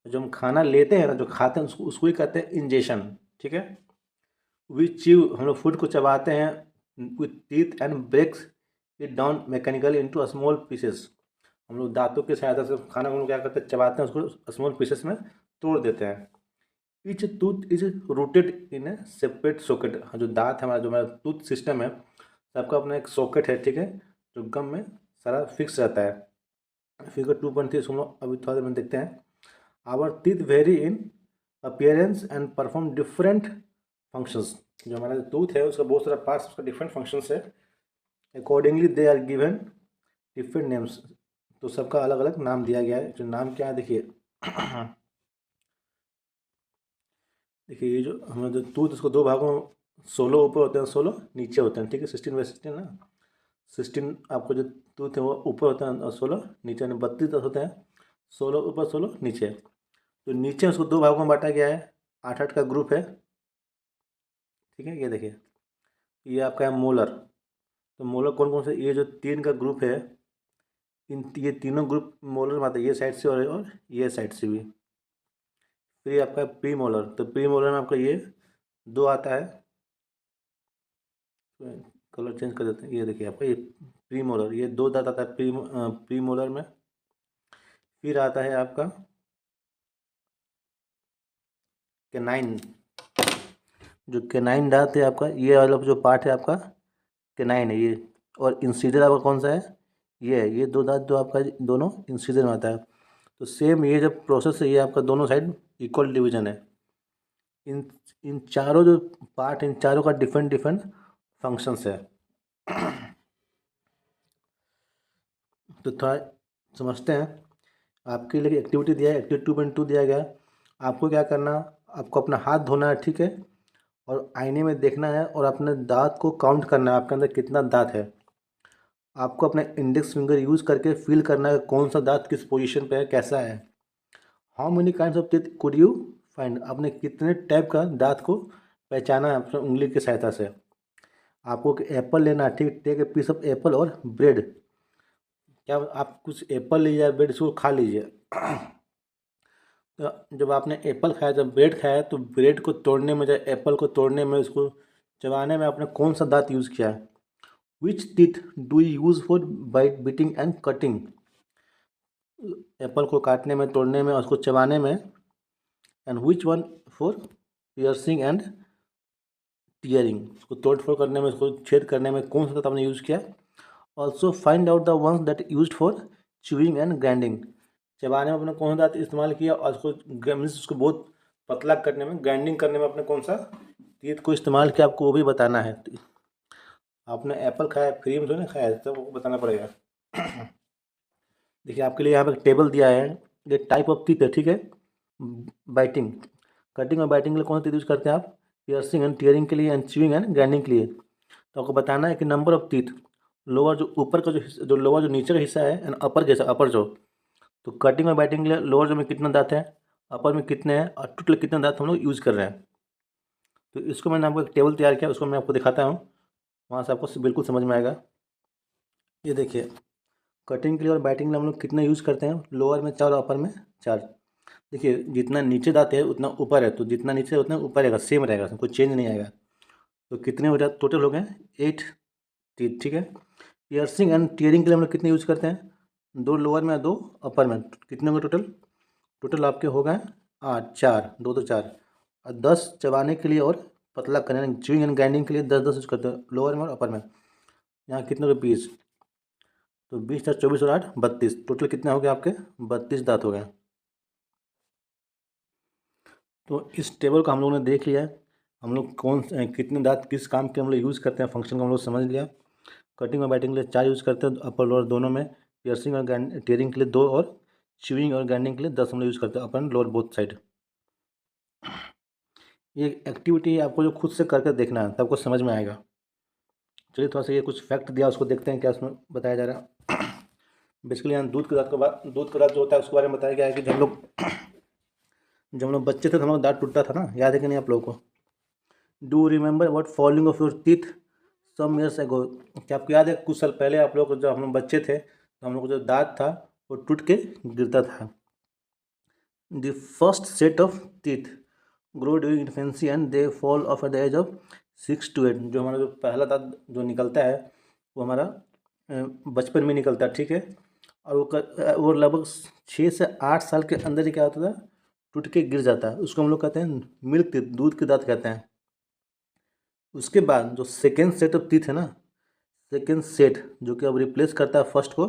जो हम खाना लेते हैं ना, जो खाते हैं उसको ही कहते हैं इंजेशन, ठीक है। वी च्यू, हम लोग फूड को चबाते हैं with teeth and breaks it down mechanically into small pieces. हम लोग दांतों की सहायता से खाना को क्या करते हैं, चबाते हैं, उसको स्मॉल पीसेस में तोड़ देते हैं। Each tooth is rooted in A separate socket. जो दांत है हमारा, जो हमारा टूथ सिस्टम है, सबका अपना एक सॉकेट है, ठीक है, जो गम में सारा फिक्स रहता है। फिगर 2.3 हम लोग अभी थोड़ा देर में देखते हैं। Our teeth vary in appearance and perform different functions. जो हमारा जो टूथ है उसका बहुत सारा पार्ट्स, उसका डिफरेंट फंक्शंस है। Accordingly they are given different names. तो सबका अलग अलग नाम दिया गया है। जो नाम क्या है देखिए देखिए ये जो हमारा जो टूथ, उसको दो भागों, 16 ऊपर होते हैं, 16 नीचे होते हैं, ठीक है, 16/16 ना। 16 आपको जो टूथ है वो ऊपर होता है और 16 नीचे, यानी 32 होते हैं, 16 ऊपर 16 नीचे। तो नीचे उसको दो भागों में बांटा गया है, 8-8 का ग्रुप है, ठीक है। ये देखिए ये आपका है मोलर। तो मोलर कौन कौन से, ये जो 3 का ग्रुप है, ये तीनों ग्रुप मोलर में आते हैं, ये साइड से और ये साइड से भी। फिर ये आपका प्री मोलर, तो प्री मोलर में आपका ये 2 आता है, कलर चेंज कर देते हैं। ये देखिए आपका ये प्री मोलर, ये 2 दांत आता है प्री मोलर में। फिर आता है आपका कैनाइन। जो कैनाइन दांत है आपका, ये वाला जो पार्ट है आपका कैनाइन है ये। और इंसीजर आपका कौन सा है, ये है, ये 2 दांत जो आपका दोनों इंसीजर में आता है। तो सेम ये जब प्रोसेस है, ये आपका दोनों साइड इक्वल डिवीजन है। इन इन चारों जो पार्ट, इन चारों का डिफरेंट डिफरेंट फंक्शंस है। तो थोड़ा समझते हैं। आपके लिए एक्टिविटी दिया है, एक्टिविटी 2.2 दिया गया है। आपको क्या करना, आपको अपना हाथ धोना है, ठीक है, और आईने में देखना है और अपने दांत को काउंट करना है, आपके अंदर कितना दांत है। आपको अपना इंडेक्स फिंगर यूज़ करके फील करना है कौन सा दांत किस पोजीशन पे है, कैसा है। How many kinds of teeth could you find, आपने कितने टाइप का दांत को पहचाना है अपने उंगली की सहायता से। आपको एप्पल लेना है, ठीक, take a piece of apple और ब्रेड। क्या आप कुछ एप्पल लीजिए, ब्रेड इसको खा लीजिए। तो जब आपने एप्पल खाया, जब ब्रेड खाया, तो ब्रेड को तोड़ने में, जब एप्पल को तोड़ने में, उसको चबाने में आपने कौन सा दांत यूज़ किया है। Which teeth do you use for bite beating and cutting. Apple को काटने में, तोड़ने में, उसको चबाने में। And which one for piercing and tearing, उसको तोड़ फोड़ करने में, उसको छेद करने में कौन सा दांत आपने यूज़ किया। Also find out the ones that use for chewing and grinding, चबाने में अपने कौन सा दांत इस्तेमाल किया, और उसको मीन्स उसको बहुत पतला करने में, ग्राइंडिंग करने में अपने कौन सा टीथ को इस्तेमाल किया, आपको वो भी बताना है। आपने एप्पल खाया, फ्री में तो नहीं खाया, तब वो बताना पड़ेगा। देखिए आपके लिए यहाँ पे टेबल दिया है, ये टाइप ऑफ टीथ है, ठीक है। बाइटिंग, कटिंग और बाइटिंग के लिए कौन सा टीथ यूज करते हैं आप? पियर्सिंग एंड टीयरिंग के लिए एंड च्यूइंग एंड ग्राइंडिंग के लिए। तो आपको बताना है कि नंबर ऑफ टीथ, लोअर जो ऊपर का जो लोअर जो नीचे का हिस्सा है एंड अपर जैसा अपर जो, तो कटिंग और बाइटिंग के लिए लोअर जो में कितना दांत है, अपर में कितने हैं और टोटल कितने दांत हम लोग यूज़ कर रहे हैं। तो इसको मैंने आपको एक टेबल तैयार किया, उसको मैं आपको दिखाता हूँ, वहाँ से आपको बिल्कुल समझ में आएगा। ये देखिए, कटिंग के लिए और बाइटिंग के लिए हम लोग कितना यूज़ करते हैं, लोअर में 4 और अपर में 4। देखिए जितना नीचे दांत है उतना ऊपर है, तो जितना नीचे है उतना ऊपर रहेगा, सेम रहेगा, उसमें कोई चेंज नहीं आएगा। तो कितने हो जाए टोटल हो गए 8 टीथ, ठीक है। पियर्सिंग एंड टीयरिंग के लिए हम लोग कितने यूज़ करते हैं, 2 लोअर में 2 अपर में, कितने होंगे टोटल? टोटल आपके हो गए 8, 4 2 तो 4, और 10 चबाने के लिए और पतला करने च्यूइंग एंड ग्राइंडिंग के लिए 10 यूज़ करते हैं लोअर में और अपर में। यहाँ कितने हो गए 20, तो 20 + 24 और 8 32, टोटल कितने हो गए आपके 32 दांत हो गए। तो इस टेबल को हम लोगों ने देख लिया है, हम लोग कितने दांत किस काम के हम लोग यूज़ करते हैं, फंक्शन को हम लोग समझ लिया। कटिंग और बाइटिंग के लिए 4 यूज़ करते हैं अपर लोअर दोनों में, पियर्सिंग और टीयरिंग के लिए 2, और च्यूइंग और ग्राइंडिंग के लिए 10 हम लोग यूज़ करते हैं अपर एंड लोअर बोथ साइड। ये एक्टिविटी आपको जो खुद से करके देखना है तब आपको समझ में आएगा। चलिए थोड़ा सा ये कुछ फैक्ट दिया उसको देखते हैं क्या उसमें बताया जा रहा है। बेसिकली यहाँ दूध का दांत जो होता है उसके बारे में बताया गया है कि जब हम लोग बच्चे थे तो हम लोग दांत टूटता था ना, याद है कि नहीं आप लोगों को? Do remember what falling of your teeth some years ago? क्या आपको याद है कुछ साल पहले आप लोग जब हम लोग बच्चे थे तो हम लोग को जो दांत था वो टूट के गिरता था। The first set of teeth grow during infancy and they fall off at the age of 6 to 8। जो हमारा जो पहला दांत जो निकलता है वो हमारा बचपन में निकलता है, ठीक है। और वो लगभग 6 से 8 साल के अंदर ही क्या होता था, टूट के गिर जाता है। उसको हम लोग कहते हैं मिल्क टीथ, दूध के दांत कहते हैं। उसके बाद जो सेकेंड सेट ऑफ टीथ है ना, सेकेंड सेट जो कि अब रिप्लेस करता है फर्स्ट को,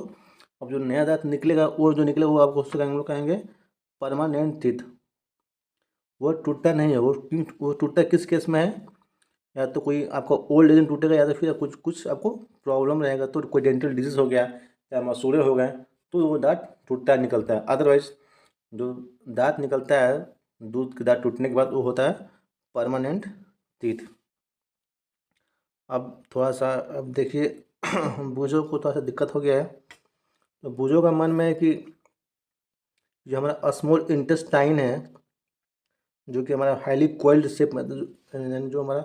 अब जो नया दांत निकलेगा वो जो निकलेगा वो आपको उसको हम लोग कहेंगे परमानेंट टीथ। वो टूटता नहीं है, वो टूटता किस केस में है, या तो कोई आपका ओल्ड एज में टूटेगा या तो फिर कुछ कुछ आपको प्रॉब्लम रहेगा, तो कोई डेंटल डिजीज हो गया या मसूड़े हो गए तो वो दांत टूटता निकलता है। अदरवाइज जो दांत निकलता है दूध के दांत टूटने के बाद वो होता है परमानेंट टीथ। अब थोड़ा सा अब देखिए बूझों को थोड़ा सा दिक्कत हो गया है, तो बूझों का मन में है कि जो हमारा स्मॉल इंटेस्टाइन है जो कि हमारा हाईली कोइल्ड शेप में, जो हमारा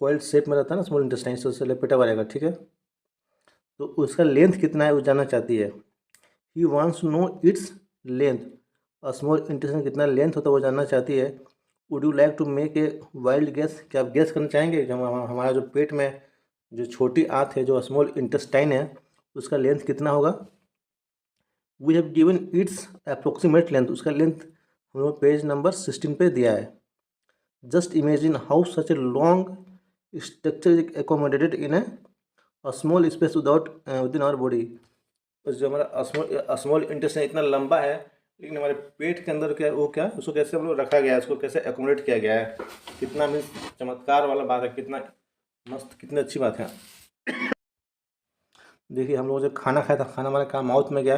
कोइल्ड शेप में रहता है ना स्मॉल इंटेस्टाइन, से लपेटा हुआ रहेगा, ठीक है। तो उसका लेंथ कितना है वो जानना चाहती है। He wants to know its length, small intestine कितना लेंथ होता है वो जानना चाहती है। Would you like to make a wild guess, क्या आप गेस करना चाहेंगे कि हमारा जो पेट में जो छोटी आंत है जो स्मॉल इंटेस्टाइन है उसका लेंथ कितना होगा? We have given its approximate length, उसका लेंथ हम लोग पेज नंबर 16 पे दिया है। Just imagine how such a long structure is accommodated in a small space within our body। जो हमारा स्मॉल इंटेस्टाइन इतना लंबा है लेकिन हमारे पेट के अंदर क्या वो क्या उसको कैसे हम लोग रखा गया है, उसको कैसे एकोमोडेट किया गया है। कितना भी चमत्कार वाला बात है, कितना मस्त, कितनी अच्छी बात है। देखिए हम लोग जब खाना खाया था, खाना हमारा कहाँ माउथ में गया,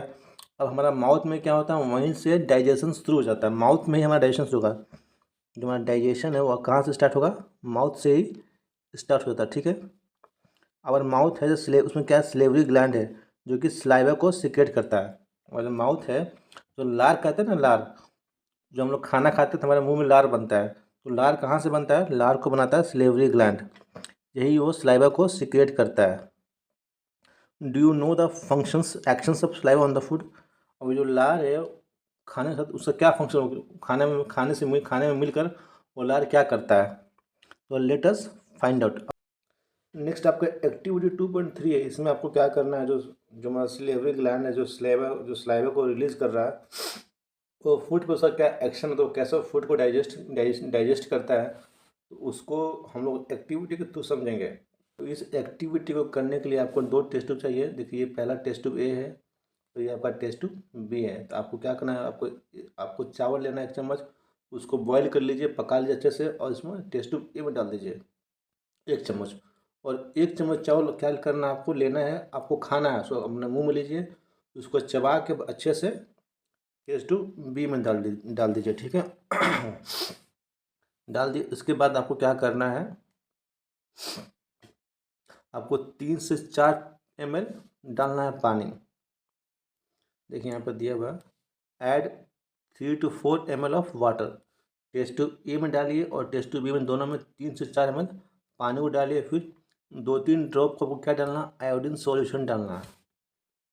अब हमारा माउथ में क्या होता है वहीं से डाइजेशन शुरू हो जाता है, माउथ में ही हमारा डाइजेशन शुरू होगा। जो हमारा डाइजेशन है वो कहाँ से स्टार्ट होगा, माउथ से ही स्टार्ट हो जाता है, ठीक है। और माउथ है जो उसमें क्या स्लेवरी ग्लैंड है जो कि सलाइवा को सिक्रेट करता है। और जो माउथ है जो लार कहते हैं ना, लार, जो हम लोग खाना खाते हैं तो हमारे मुंह में लार बनता है, तो लार कहाँ से बनता है, लार को बनाता है स्लेवरी ग्लैंड, यही वो सलाइवा को सिक्रेट करता है। Do you know the functions actions of saliva on the food? और जो लार है खाने के साथ उसका क्या फंक्शन हो, खाने में मिलकर वो लार क्या करता है, तो let us find out. Next आपका एक्टिविटी 2.3 है, इसमें आपको क्या करना है, जो जो हमारा स्लेवरी ग्लैंड है जो स्लाइवा को रिलीज कर रहा है वो फूड पर उसका क्या एक्शन है, तो कैसे फूड को डाइजेस्ट करता है, तो उसको हम लोग एक्टिविटी के थ्रू समझेंगे। तो इस एक्टिविटी को करने के लिए आपको 2 टेस्ट ट्यूब चाहिए। देखिए ये पहला टेस्ट ट्यूब ए है, तो ये आपका टेस्ट ट्यूब बी है। तो आपको क्या करना है, आपको चावल लेना है 1 चम्मच, उसको बॉईल कर लीजिए, पका लीजिए अच्छे से, और इसमें टेस्ट ट्यूब ए में डाल दीजिए 1 चम्मच। और 1 चम्मच चावल क्या करना है, आपको लेना है, आपको खाना है, सो अपने मुंह में लीजिए उसको चबा के अच्छे से H2B में डाल दीजिए, ठीक है। डाल दिए, इसके बाद आपको क्या करना है, आपको 3 से 4 ml डालना है पानी। देखिए यहाँ पर दिया हुआ, add 3 to 4 ml of water. H2A में डालिए और H2B में, दोनों में 3 से 4 ml पानी को डालिए। फिर 2-3 ड्रॉप को क्या डालना, आयोडीन सॉल्यूशन डालना है।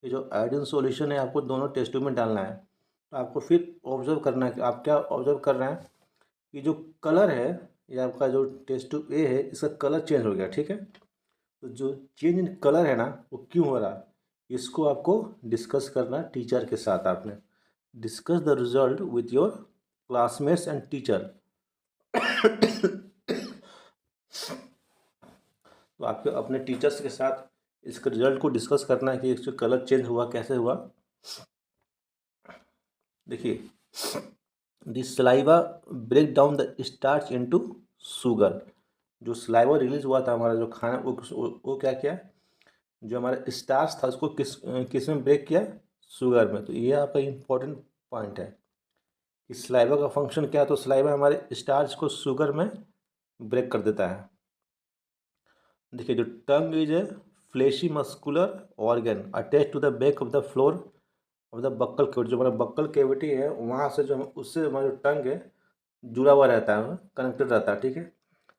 ये जो आयोडीन सॉल्यूशन है आपको दोनों टेस्ट ट्यूब में डालना है। तो आपको फिर ऑब्जर्व करना है कि आप क्या ऑब्जर्व कर रहे हैं कि जो कलर है, ये आपका जो टेस्ट ट्यूब ए है, इसका कलर चेंज हो गया, ठीक है। तो जो चेंज इन कलर है ना, वो क्यों हो रहा है, इसको आपको डिस्कस करना है टीचर के साथ। आपने discuss the result with your classmates and teacher. तो आपके अपने टीचर्स के साथ इसके रिजल्ट को डिस्कस करना है कि इसका कलर चेंज हुआ कैसे हुआ। देखिए, this saliva break down the starch into sugar. जो सलाइवा रिलीज हुआ था हमारा जो खाना, वो क्या किया, जो हमारा स्टार्च था उसको किस में ब्रेक किया, शुगर में। तो ये आपका इम्पोर्टेंट पॉइंट है कि सलाइवा का फंक्शन क्या है। तो सलाइवा हमारे स्टार्च को शुगर में ब्रेक कर देता है। देखिए, जो tongue is a fleshy muscular organ attach to the back of the floor of the buccal cavity. जो हमारा बक्कल केविटी है, वहाँ से जो उससे हमारा जो टंग है जुड़ा हुआ रहता है, कनेक्टेड रहता है, ठीक है।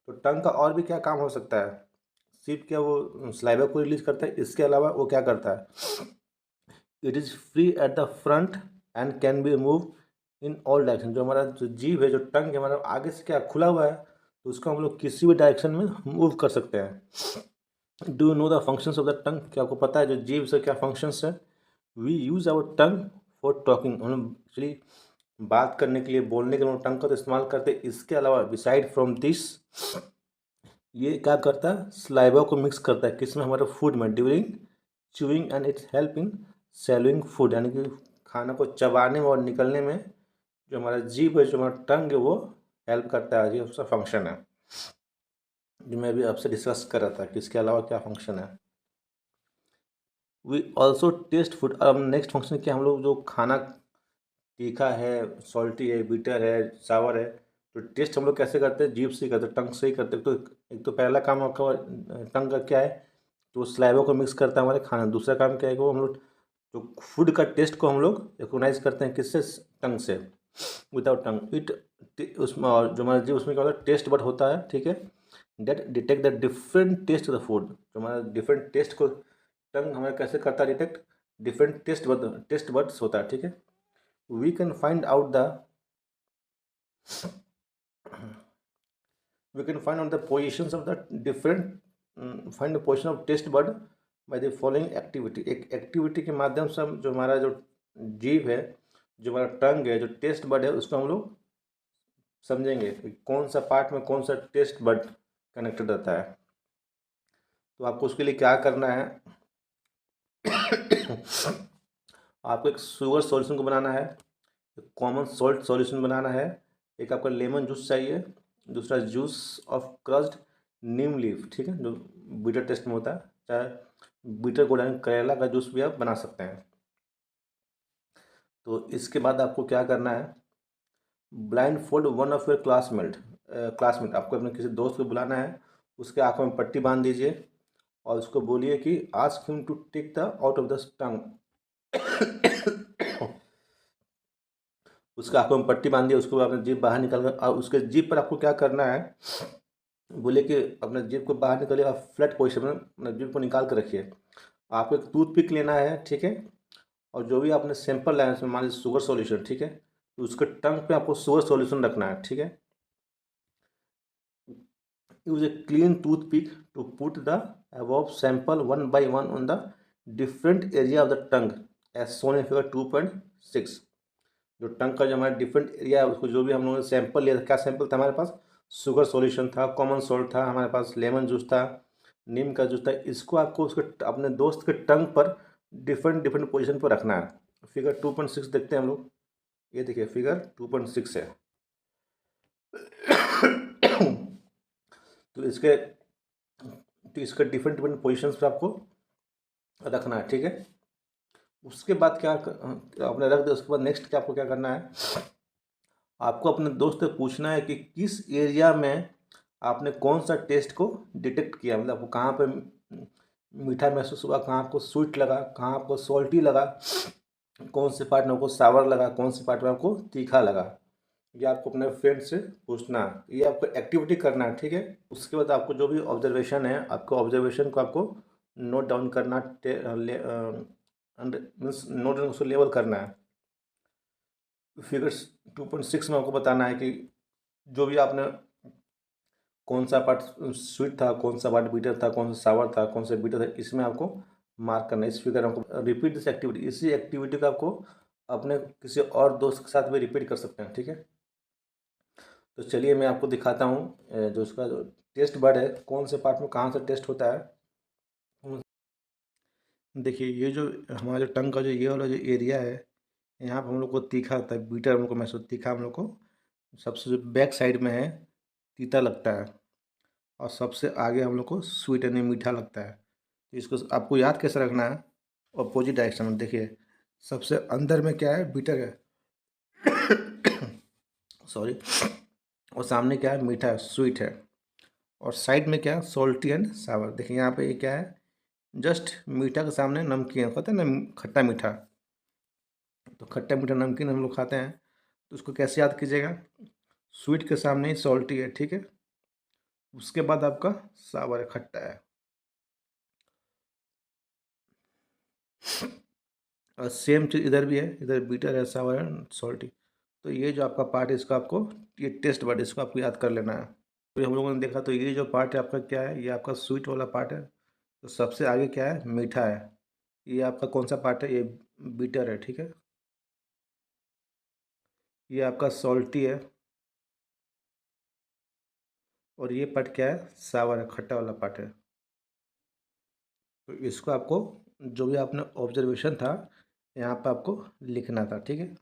तो टंग का और भी क्या काम हो सकता है, सिर्फ क्या वो सलाइवा को रिलीज करता है, इसके अलावा वो क्या करता है, it is free at the front end can be move in all direction. जो हमारा जो जीभ है, जो टंग है हमारा, आगे से क्या खुला हुआ है, तो उसको हम लोग किसी भी डायरेक्शन में मूव कर सकते हैं। Do you know the functions of the टंग, क्या आपको पता है जो जीभ से क्या फंक्शंस है। We use our tongue for talking. हम एक्चुअली बात करने के लिए, बोलने के लिए टंग का तो इस्तेमाल करते हैं। इसके अलावा बिसाइड फ्रॉम दिस, ये क्या करता है, स्लाइवा को मिक्स करता है किसमें, हमारे फूड में, during chewing and it's help in swallowing food. यानी कि खाना को चबाने में और निकलने में जो हमारा जीभ है, जो हमारा टंग है, वो हेल्प करता है। ये उसका फंक्शन है जो मैं अभी आपसे डिस्कस कर रहा था कि इसके अलावा क्या फंक्शन है। We also taste food. अब नेक्स्ट फंक्शन क्या, हम लोग जो खाना तीखा है, सॉल्टी है, बीटर है, सावर है, तो टेस्ट हम लोग कैसे करते हैं, जीभ से ही करते हैं, टंग से ही करते हैं। तो एक तो पहला काम आपका टंग का क्या है, तो स्लाइवा को मिक्स करता है हमारे खाना। दूसरा काम क्या है कि वो हम लोग जो फूड का टेस्ट को हम लोग रिकोगनाइज करते हैं किससे, टंग से, विदाउट टंग इट। उसमें और जो हमारा जीभ, उसमें क्या होता है, टेस्ट बड होता है, ठीक है, that detect the different taste of the food. जो हमारा डिफरेंट टेस्ट को टंग हमारा कैसे करता है, डिटेक्ट, डिफरेंट टेस्ट बड्स होता है, ठीक है। we can find out the we can find out the positions of the different find the position of taste bud by the following activity। एक एक्टिविटी के माध्यम से हम जो हमारा जो जीभ है, जो हमारा टंग है, जो टेस्ट बड है, उसको हम लोग समझेंगे कि कौन सा पार्ट में कौन सा टेस्ट बड कनेक्टेड रहता है। तो आपको उसके लिए क्या करना है, आपको एक शुगर सॉल्यूशन को बनाना है, कॉमन सॉल्ट सॉल्यूशन बनाना है, एक आपका लेमन जूस चाहिए, दूसरा juice of crossed Neem leaf, ठीक है, जो बीटर टेस्ट में होता है। चाहे बीटर गोल्डन करेला का जूस भी आप बना सकते हैं। तो इसके बाद आपको क्या करना है, blind fold one of your classmate आपको अपने किसी दोस्त को बुलाना है, उसके आंखों में पट्टी बांध दीजिए और उसको बोलिए कि ask him to take the out of the tongue. उसके आंखों में पट्टी बांधिए, उसको अपने जीभ बाहर निकाल कर, और उसके जीभ पर आपको क्या करना है, बोले कि अपने जीभ को बाहर निकालिए और फ्लैट पोजिशन में अपने जीभ को निकाल कर रखिए। आपको एक टूथपिक लेना है, ठीक है, और जो भी आपने सैंपल लाया है उसमें मान लीजिए शुगर सॉल्यूशन, ठीक है, तो उसके टंग पे आपको शुगर सॉल्यूशन रखना है, ठीक है। Use a clean toothpick to put the above sample one by one on the different area of the tongue as shown in figure 2.6। जो टंग का जो हमारा डिफरेंट एरिया है, उसको जो भी हम लोगों ने सैंपल लिया था, क्या सैंपल था हमारे पास, शुगर सॉल्यूशन था, कॉमन सॉल्ट था, हमारे पास लेमन जूस था, नीम का जूस था। इसको आपको उसके अपने दोस्त के टंग पर डिफरेंट डिफरेंट पोजीशन पर रखना है। फिगर 2.6 देखते हैं हम लोग। ये देखिए फिगर 2.6 है। तो इसके डिफरेंट डिफरेंट पोजिशन पर आपको रखना है, ठीक है। उसके बाद क्या आपने रख दिया, उसके बाद नेक्स्ट क्या आपको क्या करना है, आपको अपने दोस्त से पूछना है कि किस एरिया में आपने कौन सा टेस्ट को डिटेक्ट किया, मतलब आपको कहाँ पे मीठा महसूस हुआ, कहाँ आपको स्वीट लगा, कहाँ आपको सॉल्टी लगा, कौन से पार्ट में आपको सावर लगा, कौन से पार्ट में आपको तीखा लगा। ये आपको अपने फ्रेंड से पूछना है, ये आपको एक्टिविटी करना है, ठीक है। उसके बाद आपको जो भी ऑब्जर्वेशन है, आपको ऑब्जर्वेशन को आपको नोट डाउन करना, मीन्स नोट डाउन उसको लेवल करना है। फिगर्स 2.6 में आपको बताना है कि जो भी आपने कौन सा पार्ट स्वीट था, कौन सा पार्ट बीटर था, कौन सा सावर था, कौन सा बीटर था, इसमें आपको मार्क करना है। इस फिगर में आपको रिपीट दिस एक्टिविटी, इसी एक्टिविटी को आपको अपने किसी और दोस्त के साथ भी रिपीट कर सकते हैं, ठीक है। तो चलिए मैं आपको दिखाता हूँ जो उसका जो टेस्ट बर्ड है, कौन से पार्ट में कहाँ से टेस्ट होता है। देखिए ये जो हमारा जो टंग का जो ये वाला जो एरिया है, यहाँ पर हम लोग को तीखा होता है, बीटर हम लोग को महसूस, तीखा हम लोग को सबसे जो बैक साइड में है तीता लगता है, और सबसे आगे हम लोग को स्वीट यानी मीठा लगता है। तो इसको आपको याद कैसे रखना है, अपोजिट डायरेक्शन में देखिए, सबसे अंदर में क्या है, बीटर है, सॉरी, और सामने क्या है, मीठा है, स्वीट है, और साइड में क्या है, सॉल्टी एंड सावर। देखिए यहाँ पे ये क्या है, जस्ट मीठा के सामने नमकीन, कहते हैं ना खट्टा मीठा, तो खट्टा मीठा नमकीन हम लोग खाते हैं, तो उसको कैसे याद कीजिएगा, स्वीट के सामने ही सॉल्टी है, ठीक है, उसके बाद आपका सावर है, खट्टा है, और सेम चीज़ इधर भी है, इधर बीटर है, सावर है, सॉल्टी। तो ये जो आपका पार्ट है, इसको आपको, ये टेस्ट वर्ड, इसको आपको याद कर लेना है। तो हम लोगों ने देखा, तो ये जो पार्ट है आपका क्या है, ये आपका स्वीट वाला पार्ट है, तो सबसे आगे क्या है, मीठा है, ये आपका कौन सा पार्ट है, ये बीटर है, ठीक है, ये आपका सॉल्टी है, और ये पार्ट क्या है, सावर है, खट्टा वाला पार्ट है। तो इसको आपको जो भी आपने ऑब्जर्वेशन था यहाँ पर आपको लिखना था, ठीक है।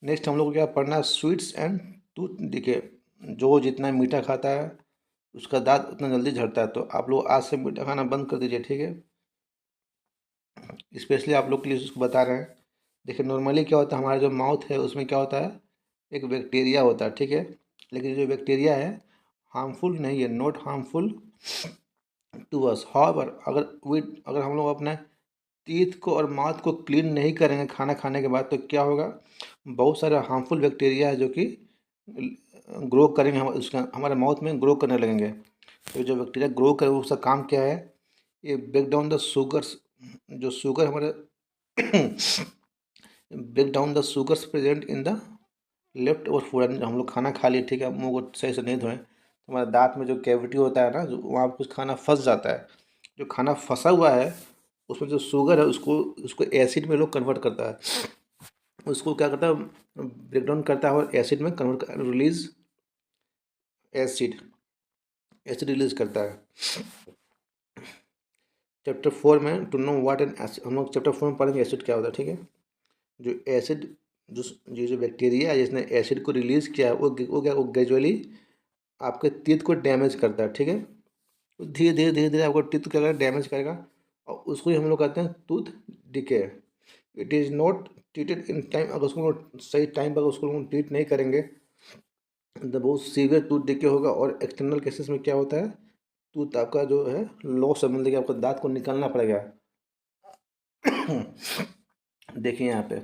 नेक्स्ट हम लोग को क्या पढ़ना है, स्वीट्स एंड टूथ डिके। जो जितना मीठा खाता है उसका दांत उतना जल्दी झड़ता है, तो आप लोग आज से मीठा खाना बंद कर दीजिए, ठीक है। स्पेशली आप लोग के लिए उसको बता रहे हैं। देखिए नॉर्मली क्या होता है, हमारा जो माउथ है उसमें क्या होता है, एक बैक्टीरिया होता है, ठीक है, लेकिन जो बैक्टीरिया है हार्मफुल नहीं है, not harmful to us. However अगर हम लोग अपने टीथ को और माउथ को क्लीन नहीं करेंगे खाना खाने के बाद, तो क्या होगा, बहुत सारे हार्मफुल बैक्टीरिया है जो कि ग्रो करेंगे, हम उसका हमारे माउथ में ग्रो करने लगेंगे। तो जो बैक्टीरिया ग्रो करे उसका काम क्या है, ये ब्रेक डाउन द शुगर्स, जो शुगर हमारे break down the sugars present in the left over food. हम लोग खाना खा लिए, ठीक है, मुंह को सही से नहीं धोएं, तो हमारे दांत में जो कैविटी होता है ना, जो वहाँ पर कुछ खाना फंस जाता है, जो खाना फंसा हुआ है उसमें जो शुगर है उसको उसको एसिड में लोग कन्वर्ट करता है, उसको क्या करता है, ब्रेक डाउन करता है और एसिड में convert, release acid, acid release करता है। चैप्टर 4 में to know what an acid, हम लोग चैप्टर 4 में पढ़ेंगे एसिड क्या होता है, ठीक है। जो एसिड, जो जो बैक्टीरिया है जिसने एसिड को रिलीज किया है, वो क्या, वो ग्रेजुअली आपके टीथ को डैमेज करता है, ठीक है, धीरे धीरे आपको टीथ क्या करेगा, डैमेज करेगा, और उसको ही हम लोग कहते हैं tooth decay. It is not treated in time, अगर उसको सही टाइम पर उसको ट्रीट नहीं करेंगे तो बहुत सीवियर टूथ डिके होगा, और एक्सटर्नल केसेस में क्या होता है, टूथ आपका जो है लॉस है, मतलब कि आपको दांत को निकालना पड़ेगा। देखिए यहाँ पे,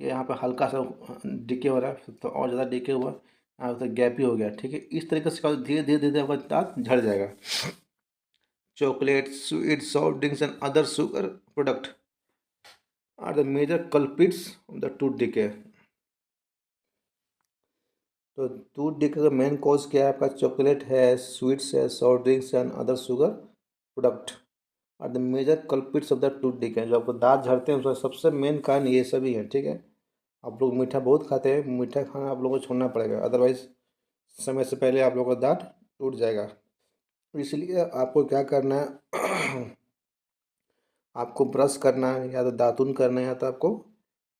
ये यहाँ पे हल्का सा डिके हो रहा है, तो और ज़्यादा डिके हुआ, यहाँ पे गैप ही हो गया, ठीक है। इस तरीके से धीरे धीरे धीरे आपका दांत झड़ जाएगा। Chocolate, sweet, soft drinks and other sugar product are the major culprits of the tooth decay. तो टूथ डिके का मेन कॉज क्या है आपका, चॉकलेट है, स्वीट्स है, soft drinks and other sugar product are the major culprits of the tooth decay. जो आपको दांत झड़ते हैं उसका सबसे मेन कारण ये सभी है, ठीक है। आप लोग मीठा बहुत खाते हैं, मीठा खाना आप लोगों को छोड़ना पड़ेगा, अदरवाइज समय से पहले आप लोगों का दांत टूट जाएगा। इसलिए आपको क्या करना है, आपको ब्रश करना है, या तो दातुन करना है, या तो आपको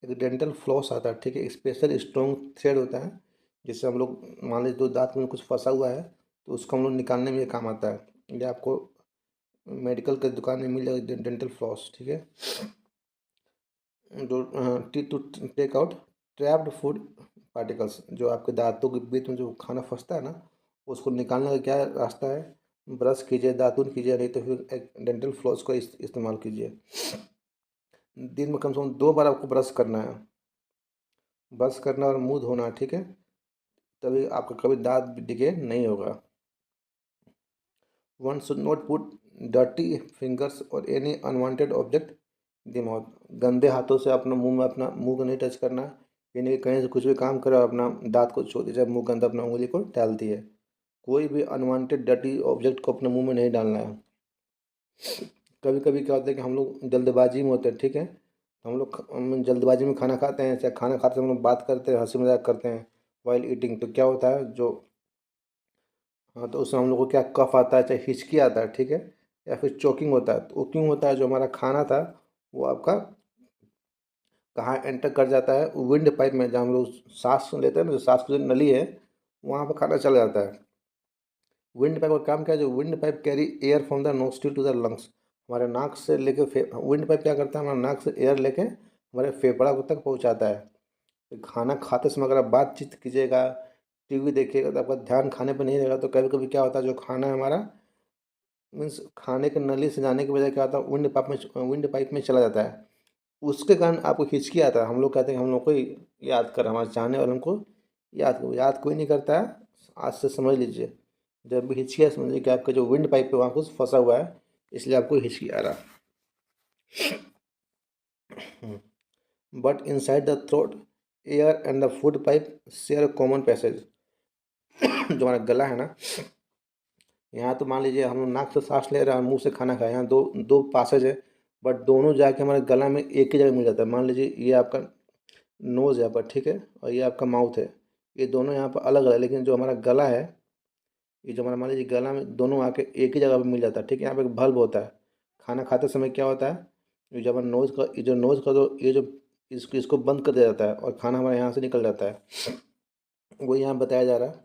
एक डेंटल फ्लॉस आता है, ठीक है, स्पेशल स्ट्रॉन्ग थ्रेड होता है, जिससे हम लोग मान लीजिए तो दांत में कुछ फंसा हुआ है तो उसको हम लोग निकालने में ये काम आता है। ये आपको मेडिकल के दुकान में मिल जाएगा डेंटल फ्लॉस, ठीक है। जो to take out trapped food particles, जो आपके दांतों के बीच में जो खाना फंसता है ना, उसको निकालने का क्या रास्ता है? ब्रश कीजिए, दातुन कीजिए, नहीं तो फिर एक डेंटल फ्लॉस का इस्तेमाल कीजिए। दिन में कम से कम 2 बार आपको ब्रश करना है, ब्रश करना और मुंह धोना, ठीक है। तभी आपका कभी दांत डिके नहीं होगा। One should not put dirty fingers और एनी अनवांटेड ऑब्जेक्ट दिमाग, गंदे हाथों से अपना मुंह में अपना मुंह को नहीं टच करना। ये नहीं कहीं से कुछ भी काम करो अपना दांत को छोड़ दीजिए, मुंह के अंदर अपना उंगली को डालती है। कोई भी अनवांटेड डर्टी ऑब्जेक्ट को अपने मुंह में नहीं डालना है। कभी कभी क्या होता है कि हम लोग जल्दबाजी में होते हैं, ठीक है। हम जल्दबाजी में खाना खाते हैं, चाहे खाना खाते हम लोग बात करते हैं, हंसी मजाक करते हैं वाइल ईटिंग, तो क्या होता है जो, हाँ, तो उसमें हम लोग को क्या कफ आता है, चाहे हिचकी आता है, ठीक है, या फिर चोकिंग होता है। तो वो क्यों होता है? जो हमारा खाना था वो आपका कहाँ एंटर कर जाता है? विंड पाइप में, जहाँ हम लोग सांस लेते हैं ना, जो सांस की जो नली है, वहाँ पर खाना चला जाता है। विंड पाइप का काम क्या है? जो windpipe carry air from the nostril to the lungs, हमारे नाक से लेके विंड पाइप क्या करता है? हमारे नाक से एयर लेके हमारे फेफड़ा को तक पहुँचाता है। तो खाना खाते समय अगर आप बातचीत कीजिएगा, टीवी देखिएगा, तो आपका ध्यान खाने पर नहीं रहेगा। तो कभी कभी क्या होता है, जो खाना है हमारा मीन्स खाने के नली से जाने की वजह क्या होता है, विंड पाइप में चला जाता है। उसके कारण आपको हिचकी आता है। हम लोग कहते हैं हम लोग को याद कर, हमारे चाहने वालों को याद करो, याद कोई नहीं करता है। आज से समझ लीजिए, जब भी हिचकी है समझिए कि आपका जो विंड पाइप है वहाँ कुछ फंसा हुआ है, इसलिए आपको हिचकी आ रहा है। But inside the throat, air and the food pipe share common passage. जो हमारा गला है ना, यहाँ तो मान लीजिए हम लोग नाक से सांस ले रहे हैं और मुंह से खाना खाए, यहाँ दो दो पासेज है, बट दोनों जाके हमारे गला में एक ही जगह मिल जाता है। मान लीजिए ये आपका नोज़ यहाँ पर, ठीक है, और ये आपका माउथ है, ये दोनों यहाँ पर अलग अलग है, लेकिन जो हमारा गला है, ये जो हमारा मान लीजिए गला में दोनों आके एक ही जगह पर मिल जाता है, ठीक है। यहाँ पे एक बल्ब होता है। खाना खाते समय क्या होता है, ये जो हमारा नोज़ का, ये जो नोज़ का, तो ये जो इसको बंद कर दिया जाता है और खाना हमारे यहाँ से निकल जाता है। वो यहाँ बताया जा रहा है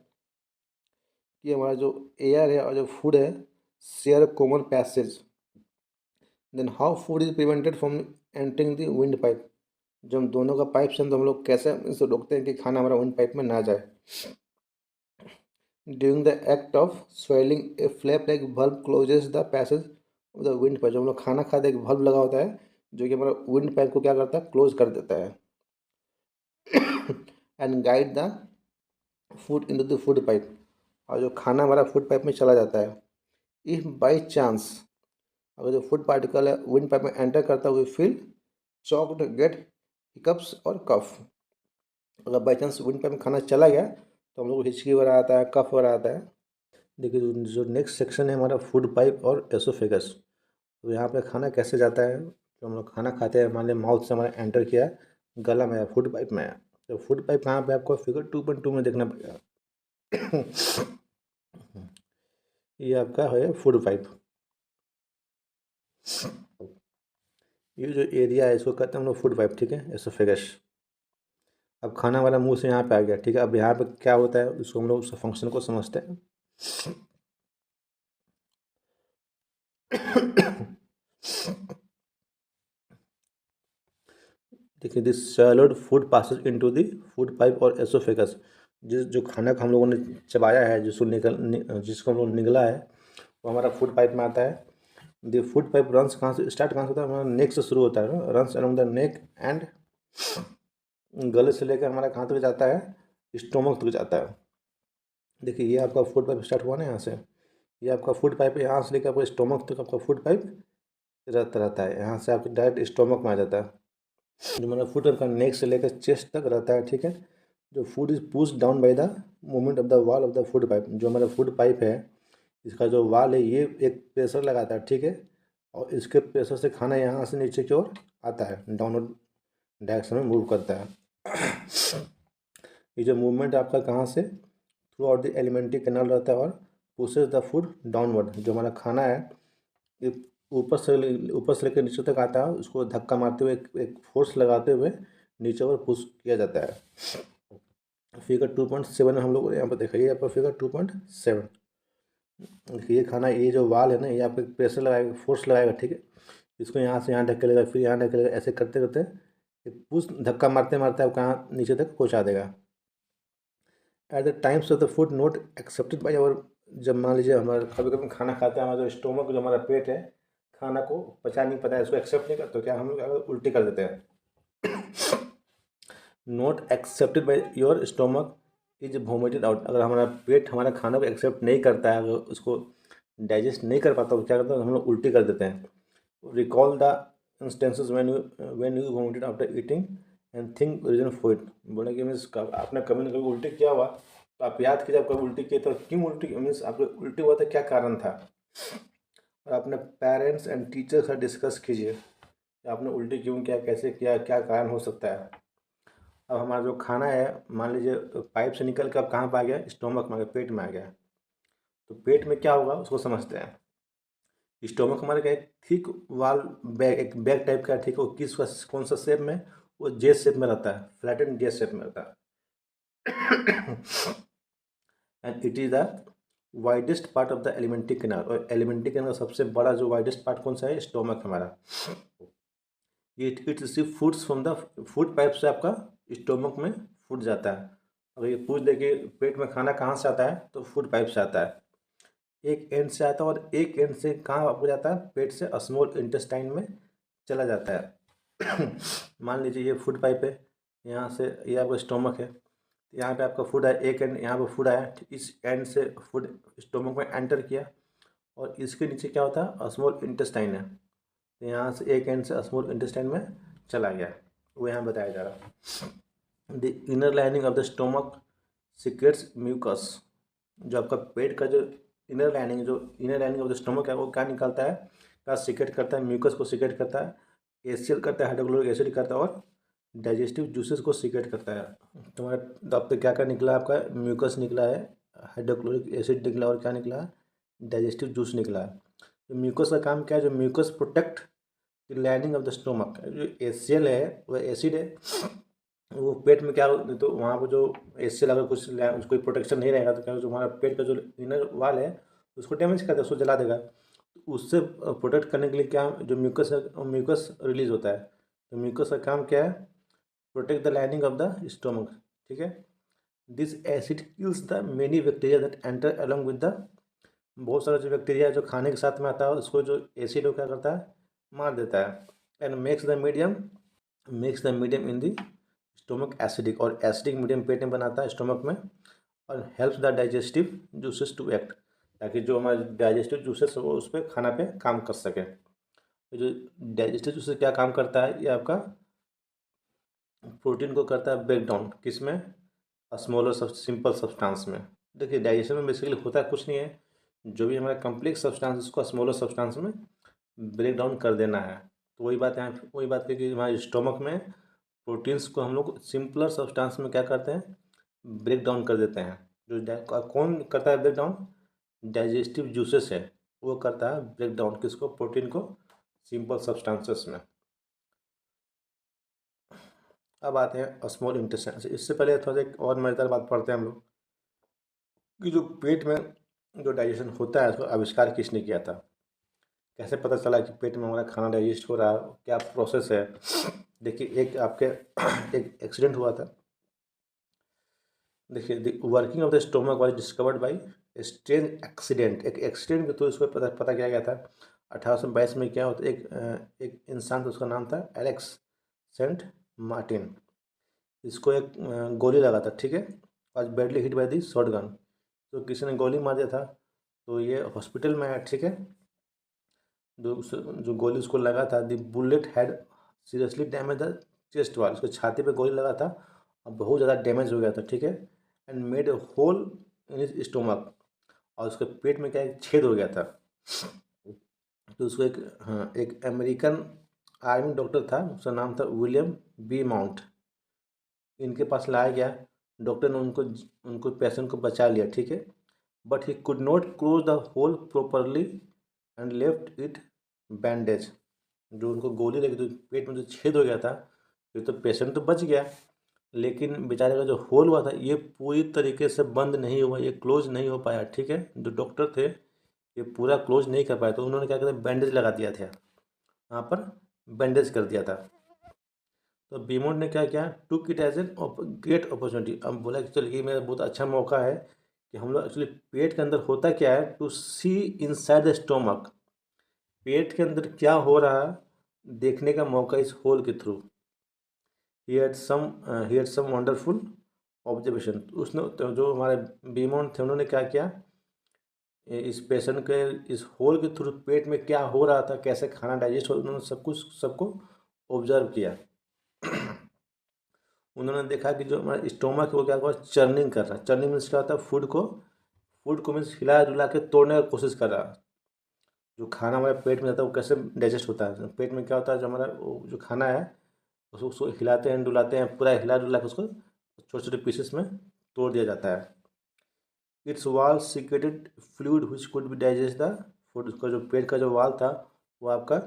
कि हमारा जो एयर है और जो फूड है share common passage. Then how food is prevented from entering the windpipe, जो हम दोनों का पाइप से, तो हम लोग कैसे इसे रोकते हैं कि खाना हमारा विंड पाइप में ना जाए? During the act of swallowing a flap like valve closes the passage of the windpipe, जब हम लोग खाना खाते हैं एक valve लगा होता है जो कि हमारा विंड पाइप को क्या करता है? क्लोज कर देता है। And guide the food in the food pipe, और जो खाना हमारा फूड पाइप में चला जाता है। इफ बाई चांस अगर जो फूड पार्टिकल है विंड पाइप में एंटर करता है, we feel choked, get hiccups और कफ। अगर बाई चांस विंड पाइप में खाना चला गया तो हम लोग को हिचकी हो रहा आता है, कफ हो रहा आता है। देखिए जो नेक्स्ट सेक्शन है हमारा फूड पाइप और एसोफेगस। तो यहाँ पे खाना कैसे जाता है? जो हम लोग खाना खाते हैं, मान लिया माउथ से हमारा एंटर किया, गला में आया, फूड पाइप में आया। तो फूड पाइप कहाँ पे आपको फिगर 2.2 में देखना पड़ेगा। ये आपका है फूड पाइप। ये जो एरिया है इसको कहते हैं हम लोग फूड पाइप, ठीक है, एसोफेगस। अब खाना हमारा मुंह से यहाँ पे आ गया, ठीक है। अब यहाँ पे क्या होता है, इसको हम लोग उस फंक्शन को समझते हैं। देखिए, this salad food passes into the food pipe और एसोफेगस। जो खाना को हम लोगों ने चबाया है, जिसको हम लोग निगला है, वो हमारा फूड पाइप में आता है। द फूड पाइप रंस कहाँ से स्टार्ट, कहाँ से होता है? हमारा नेक से शुरू होता है ना, runs around the neck and गले से लेकर हमारा कहाँ तक जाता है? स्टोमक तक जाता है। देखिए ये आपका फूड पाइप स्टार्ट हुआ ना यहाँ से, ये आपका फूड पाइप है, यहाँ से लेकर आपका स्टोमक तक आपका फूड पाइप रहता है। यहाँ से आपके डायरेक्ट स्टोमक में आ जाता है। जो हमारा फूड पाइप का नेक से लेकर चेस्ट तक रहता है, ठीक है। जो food is push down by the movement of the wall of the food pipe. जो हमारा फूड पाइप है, इसका जो वाल है, ये एक प्रेशर लगाता है, ठीक है, और इसके प्रेशर से खाना यहाँ से नीचे की ओर आता है, डाउनवर्ड डायरेक्शन में मूव करता है। ये जो मूवमेंट आपका कहाँ से, through out the alimentary canal रहता है और पुशेस द फूड डाउनवर्ड। जो हमारा खाना है ये ऊपर से लेकर नीचे तक आता है, उसको धक्का मारते हुए एक फोर्स लगाते हुए नीचे और पुश किया जाता है। फिगर 2.7 में हम लोग यहाँ पर देखा, ये यहाँ पर फिगर 2.7। देखिए ये खाना, ये जो वाल है ना, ये आपको प्रेशर लगाएगा, फोर्स लगाएगा, ठीक है। इसको यहाँ से यहाँ ढकेलेगा, फिर यहाँ ढकेलेगा, ऐसे करते करते एक पुश धक्का मारते मारते आपको कहाँ नीचे तक पहुँचा देगा। At the times of the food not accepted by our, जब मान लीजिए हमारे कभी कभी खाना खाते हैं, हमारा जो स्टोमक, जो हमारा पेट है, खाना को पचा नहीं पाता है, इसको एक्सेप्ट नहीं करता, तो क्या हम लोग उल्टी कर देते हैं। Not accepted by your stomach is vomited out. अगर हमारा पेट हमारा खाना को एक्सेप्ट नहीं करता है, अगर उसको डाइजेस्ट नहीं कर पाता, तो क्या करते हैं, हम लोग उल्टी कर देते हैं। Recall the instances when you vomited after eating and think reason for it. बोले कि मीन्स आपने कभी ना कभी उल्टी किया हुआ, तो आप याद कीजिए, आप कभी उल्टी किए तो क्यों उल्टी, मीन्स आपको उल्टी हुआ था, क्या कारण था, और अपने पेरेंट्स एंड टीचर से डिस्कस कीजिए कि आपने उल्टी क्यों किया, कैसे किया, क्या कारण हो सकता है। अब हमारा जो खाना है, मान लीजिए पाइप से निकल के अब कहाँ पर आ गया, स्टोमक में आ गया, पेट में आ गया, तो पेट में क्या होगा उसको समझते हैं। स्टोमक हमारे का एक थिक वाल बैग, एक बैग टाइप का, ठीक है, वो किस कौन सा शेप में, वो जे शेप में रहता है, फ्लैटेंड जे शेप में रहता है। And it is the widest part of the alimentary canal, और एलिमेंट्री कैनाल का सबसे बड़ा जो वाइडेस्ट पार्ट कौन सा है, स्टोमक हमारा। It receive foods from the food pipe से आपका स्टोमक में फूड जाता है। अगर ये पूछ दे कि पेट में खाना कहाँ से आता है, तो फूड पाइप से आता है, एक एंड से आता है, और एक एंड से कहाँ आपको जाता है, पेट से स्मॉल इंटेस्टाइन में चला जाता है। मान लीजिए ये फूड पाइप है, यहाँ से ये आपका स्टोमक है, यहाँ पे आपका फूड है, एक एंड यहाँ पे फूड आया, इस एंड से फूड स्टोमक में एंटर किया, और इसके नीचे क्या होता है, स्मॉल इंटेस्टाइन है, तो यहाँ से एक एंड से स्मॉल इंटेस्टाइन में चला गया, वो यहाँ बताया जा रहा है। The inner lining of the stomach secretes mucus. जो आपका पेट का जो इनर लाइनिंग, जो inner lining of the stomach है, वो क्या निकालता है, क्या सीक्रेट करता है, म्यूकस को सीक्रेट करता है, एसीएल करता है, हाइड्रोक्लोरिक एसिड करता है, और डाइजेस्टिव जूसेस को सीक्रेट करता है। तुम्हारा अब तक क्या क्या निकला, आपका म्यूकस निकला है, हाइड्रोक्लोरिक एसिड निकला, और क्या निकला, डाइजेस्टिव जूस निकला है। तो म्यूकस का काम क्या है, जो mucus protect the lining of the stomach, जो एसीएल है, वह एसिड है, वो पेट में क्या, तो वहाँ पर जो एसीएल अगर कुछ कोई प्रोटेक्शन नहीं रहेगा, तो क्या जो हमारा पेट का जो इनर वाल है, उसको डैमेज करता है, उसको जला देगा। तो उससे प्रोटेक्ट करने के लिए क्या, जो म्यूकस है, म्यूकस रिलीज होता है। तो म्यूकस का काम क्या है, protect the lining of the stomach, ठीक है। This acid kills the many bacteria that enter along with the, बहुत सारा जो बैक्टीरिया जो खाने के साथ में आता है, उसको जो एसिड वो क्या करता है, मार देता है। And makes the medium in the stomach acidic, और एसिडिक मीडियम पेट में बनाता है, स्टोमक में, और helps the digestive juices to act, ताकि जो हमारे डाइजेस्टिव जूसेस वो उस पर खाना पे काम कर सके। तो जो डाइजेस्टिव जूसेस क्या काम करता है, ये आपका प्रोटीन को करता है ब्रेक डाउन, किस में, स्मॉलर सिंपल सब्सटेंस में। देखिए डाइजेशन में बेसिकली होता कुछ नहीं है, जो भी हमारा कम्प्लेक्स सब्सटेंस उसको स्मॉलर सब्सटेंस में ब्रेक डाउन कर देना है। तो वही बात यहाँ, वही बात है कि हमारे स्टोमक में प्रोटीन्स को हम लोग सिंपलर सब्सटेंस में क्या करते हैं, ब्रेक डाउन कर देते हैं। जो कौन करता है ब्रेक डाउन, डाइजेस्टिव जूसेस है, वो करता है ब्रेक डाउन, किसको, प्रोटीन को, सिंपल सब्सटेंसेस में। अब आते हैं स्मॉल इंटेस्टाइन। इससे पहले थोड़ा सा एक और मजेदार बात पढ़ते हैं हम लोग, कि जो पेट में जो डाइजेशन होता है, उसका आविष्कार किसने किया था, कैसे पता चला कि पेट में हमारा खाना डाइजेस्ट हो रहा है, क्या प्रोसेस है। देखिए एक आपके एक एक्सीडेंट हुआ था। देखिए the working of the stomach was discovered by strange accident, एक एक्सीडेंट के थ्रू इसको पता किया गया था 1822 में। क्या होता, एक इंसान था, उसका नाम था एलेक्स सेंट मार्टिन। इसको एक गोली लगा था, ठीक है, आज badly hit by the shot gun, तो किसी ने गोली मार दिया था, तो ये हॉस्पिटल में आया, ठीक है। जो गोली उसको लगा था, the bullet had seriously damage the chest वाल, उसको छाती पे गोली लगा था और बहुत ज़्यादा डैमेज हो गया था, ठीक है। And made a hole in his stomach, और उसके पेट में क्या, एक छेद हो गया था। तो उसको एक, हाँ, एक अमेरिकन आर्मी डॉक्टर था, उसका नाम था विलियम बी माउंट, इनके पास लाया गया। डॉक्टर ने उनको उनको पेशेंट को बचा लिया, ठीक है, but he could not close the hole properly and left it bandage. जो उनको गोली लगी, तो पेट में जो छेद हो गया था, ये तो पेशेंट तो बच गया, लेकिन बेचारे का जो होल हुआ था, ये पूरी तरीके से बंद नहीं हुआ, ये क्लोज नहीं हो पाया, ठीक है। जो डॉक्टर थे, ये पूरा क्लोज नहीं कर पाए, तो उन्होंने क्या किया, बैंडेज लगा दिया था, यहाँ पर बैंडेज कर दिया था। तो बीमोट ने क्या किया, took it as an great opportunity. अब बोला कि चलिए ये मेरा बहुत अच्छा मौका है कि हम लोग एक्चुअली पेट के अंदर होता क्या है, to see inside the stomach, पेट के अंदर क्या हो रहा है देखने का मौका इस होल के through. He had some wonderful observation. उसने तो जो हमारे बीमोट थे उन्होंने क्या किया, इस पेशेंट के इस होल के थ्रू पेट में क्या हो रहा था, कैसे खाना डाइजेस्ट हो, उन्होंने सब कुछ सबको ऑब्जर्व किया। उन्होंने देखा कि जो हमारा स्टोमक है वो क्या कर चर्निंग कर रहा है। चर्निंग मीन्स क्या होता है, फूड को मीन्स हिला डुला के तोड़ने का कोशिश कर रहा है। जो खाना हमारे पेट में जाता है वो कैसे डाइजेस्ट होता है, पेट में क्या होता है, जो हमारा जो खाना है उसको हिलाते हैं डुलाते हैं, पूरा हिला डुला के उसको छोटे छोटे पीसेस में तोड़ दिया जाता है। इट्स वाल secreted fluid which could be digest the food. उसका जो पेट का जो वाल था वो आपका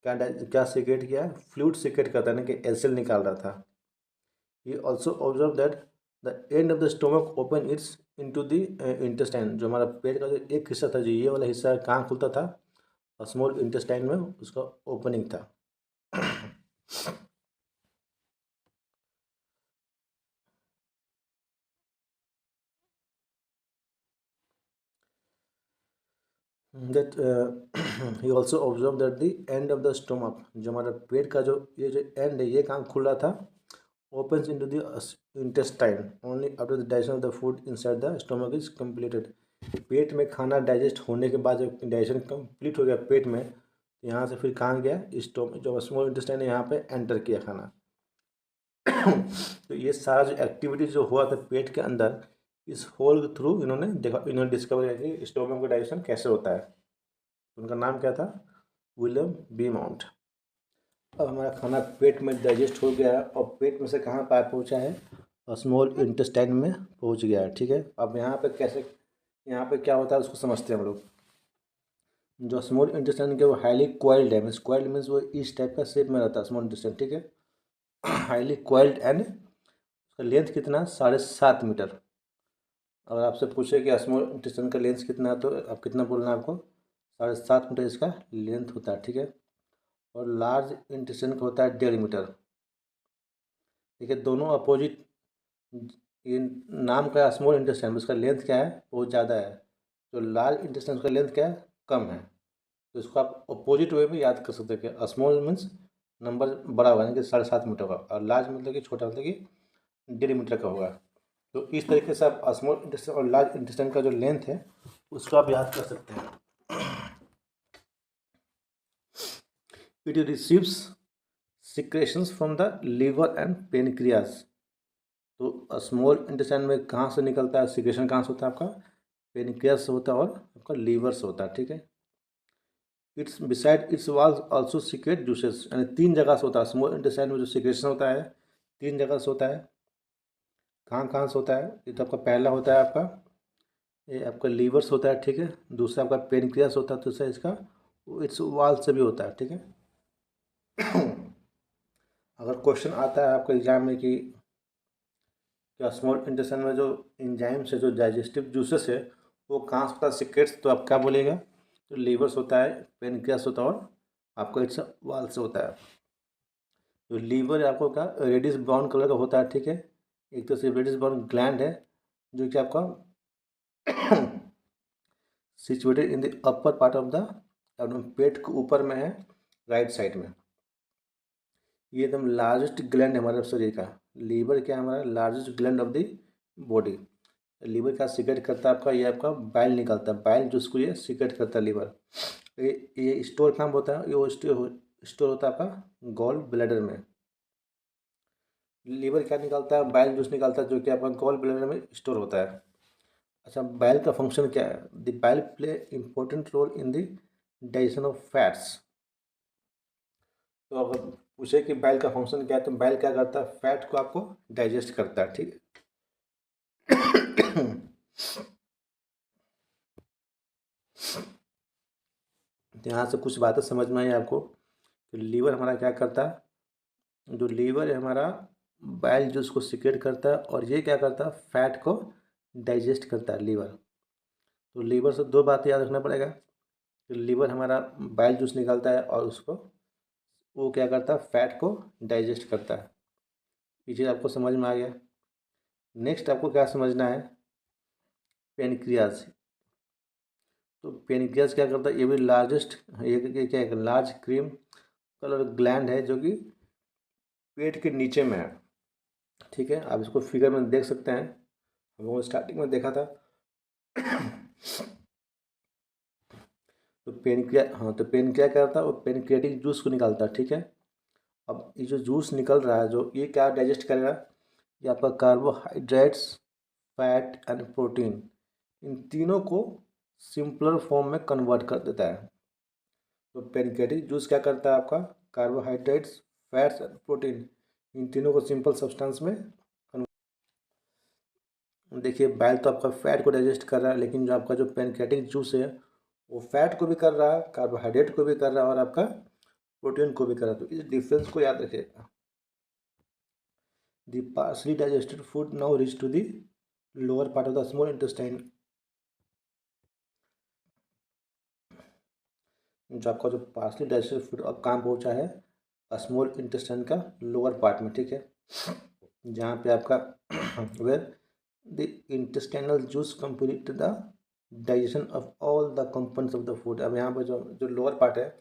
क्या सीक्रेट किया, फ्लूइड सीक्रेट करता है, ना कि एसिड निकाल रहा था। He also observed that the end of the stomach open its into the intestine। जो हमारा पेट का जो एक हिस्सा था, जो ये वाला हिस्सा कहाँ खुलता था, स्मॉल इंटेस्टाइन में उसका ओपनिंग था। that he also observed that the end of the stomach, जो हमारा पेट का जो ये जो एंड है ये कहाँ खुल रहा था, opens into the intestine only after the digestion of the food inside the stomach is completed। पेट में खाना डाइजेस्ट होने के बाद जब डाइजेशन कंप्लीट हो गया पेट में, तो यहाँ से फिर कहाँ गया, जो स्मॉल इंटेस्टाइन है यहाँ पे एंटर किया खाना। तो ये सारा जो एक्टिविटी जो हुआ था पेट के अंदर, इस होल के थ्रू इन्होंने देखा, इन्होंने डिस्कवर किया कि स्टोमक का डाइजेशन कैसे होता है। उनका नाम क्या था, विलियम बीमाउंट। अब हमारा खाना पेट में डाइजेस्ट हो गया है और पेट में से कहाँ पार पहुँचा है, स्मॉल इंटेस्टाइन में पहुँच गया है। ठीक है, अब यहाँ पे कैसे, यहाँ पे क्या होता है उसको समझते हैं हम लोग। जो स्मॉल इंटेस्टाइन के वो हाईली क्वाइल्ड है, मीन्स क्वाइल्ड मीन्स वो इस टाइप का शेप में रहता है स्मॉल इंटेस्टाइन। ठीक है, हाईली क्वाइल्ड एंड उसका लेंथ कितना, 7.5 मीटर। अगर आपसे पूछे कि स्मॉल इंटेस्टाइन का लेंथ कितना है, तो आप कितना बोलना है आपको, 7.5 मीटर इसका लेंथ होता है। ठीक है, और लार्ज इंटेस्टाइन का होता है 1.5 मीटर। ठीक है, दोनों अपोजिट। ये नाम का स्मॉल इंटेस्टाइन, उसका लेंथ क्या है, बहुत ज़्यादा है। जो लार्ज इंटेस्टाइन उसका लेंथ क्या है, कम है। तो इसको आप अपोजिट वे में याद कर सकते हैं कि स्मॉल मीन्स नंबर बड़ा होगा, यानी कि 7.5 मीटर का, और लार्ज मतलब कि छोटा मतलब कि 1.5 मीटर का होगा। तो इस तरीके से आप स्मॉल इंटेस्टाइन और लार्ज इंटेस्टाइन का जो लेंथ है उसको आप याद कर सकते हैं। It receives secretions from the liver and pancreas. तो स्मॉल इंटेस्टाइन में कहाँ से निकलता है सिक्रेशन, कहाँ से होता है, आपका पेनक्रियास से होता है और आपका लीवर से होता है। ठीक है, its beside its walls also secrete juices, यानी 3 जगह से होता है स्मॉल इंटेस्टाइन में जो सिक्रेशन होता है, 3 जगह से होता है। कहाँ कहाँ से होता है, ये तो आपका पहला होता है आपका, ये आपका लीवर से होता है। ठीक है, दूसरा आपका पेनक्रियास होता है, दूसरा इसका इट्स वाल से भी होता है। ठीक है, अगर क्वेश्चन आता है आपके एग्जाम में कि क्या स्मॉल इंटेस्टाइन में जो इंजाइम्स है, जो डाइजेस्टिव जूसेस है, वो कहाँ से होता है सीक्रेट्स, तो आप क्या बोलेगा, तो लीवर से होता है, पेनक्रियास होता है और आपका इट्स वाल से होता है। जो लीवर है आपको क्या रेडिश ब्राउन कलर का होता है। ठीक है, एक तो सिर्फ रेडिश ब्राउन ग्लैंड है जो कि आपका situated in the upper part of the पेट के ऊपर में है, राइट साइड में। ये एकदम लार्जेस्ट ग्लैंड है हमारे शरीर का। लीवर क्या है, हमारा largest gland of the body. Liver क्या सीक्रेट करता है आपका, ये आपका बाइल निकालता है, बाइल जिसको ये सीक्रेट करता है लीवर। ये स्टोर कहाँ होता है, ये स्टोर होता है आपका गॉल ब्लैडर में। लीवर क्या निकालता है, बाइल जूस निकालता है, जो कि आपका गॉल ब्लैडर में स्टोर होता है। अच्छा, बाइल का फंक्शन क्या है, the bile play important role in the digestion of fats. तो अगर पूछे कि बाइल का फंक्शन क्या है, तो बाइल क्या करता है, फैट को आपको डाइजेस्ट करता है। ठीक है, तो यहाँ से कुछ बातें समझ में आई आपको कि लीवर हमारा क्या करता है, जो लीवर है हमारा बाइल जूस को सीक्रेट करता है, और ये क्या करता है, फैट को डाइजेस्ट करता है लीवर। तो लीवर से दो बात याद रखना पड़ेगा कि लीवर हमारा बाइल जूस निकालता है और उसको वो क्या करता है, फैट को डाइजेस्ट करता है। ये चीज़ आपको समझ में आ गया। नेक्स्ट आपको क्या समझना है, पेनक्रियाज। तो पेनक्रियाज क्या करता है, ये भी लार्जेस्ट, ये क्या है, लार्ज क्रीम कलर ग्लैंड है जो कि पेट के नीचे में है। ठीक है, आप इसको फिगर में देख सकते हैं, हम लोगों ने स्टार्टिंग में देखा था। तो पेनक्रिया, हाँ, तो पेनक्रिया क्या करता है, वो पेनक्रियाटिक जूस को निकालता है। ठीक है, अब ये जो जूस निकल रहा है, जो ये क्या डाइजेस्ट करेगा, ये आपका कार्बोहाइड्रेट्स, फैट एंड प्रोटीन, इन तीनों को सिंपलर फॉर्म में कन्वर्ट कर देता है। तो पेनक्रियाटिक जूस क्या करता है, आपका कार्बोहाइड्रेट्स, फैट्स एंड प्रोटीन, इन तीनों को सिंपल सब्सटेंस में देखिए, बाइल तो आपका फैट को डाइजेस्ट कर रहा है, लेकिन जो आपका जो पेनक्रियाटिक जूस है वो फैट को भी कर रहा है, कार्बोहाइड्रेट को भी कर रहा है और आपका प्रोटीन को भी कर रहा है। तो इस डिफरेंस को याद रखिएगा। The partially digested food now reach to the lower part of the small intestine. जो आपका जो पार्सली डाइजेस्टेड फूड अब कहाँ पहुँचा है, स्मॉल इंटेस्टाइन का लोअर पार्ट में। ठीक है, जहाँ पे आपका where the intestinal juice complete the digestion of all the components of the food. अब यहाँ पे जो जो लोअर पार्ट है,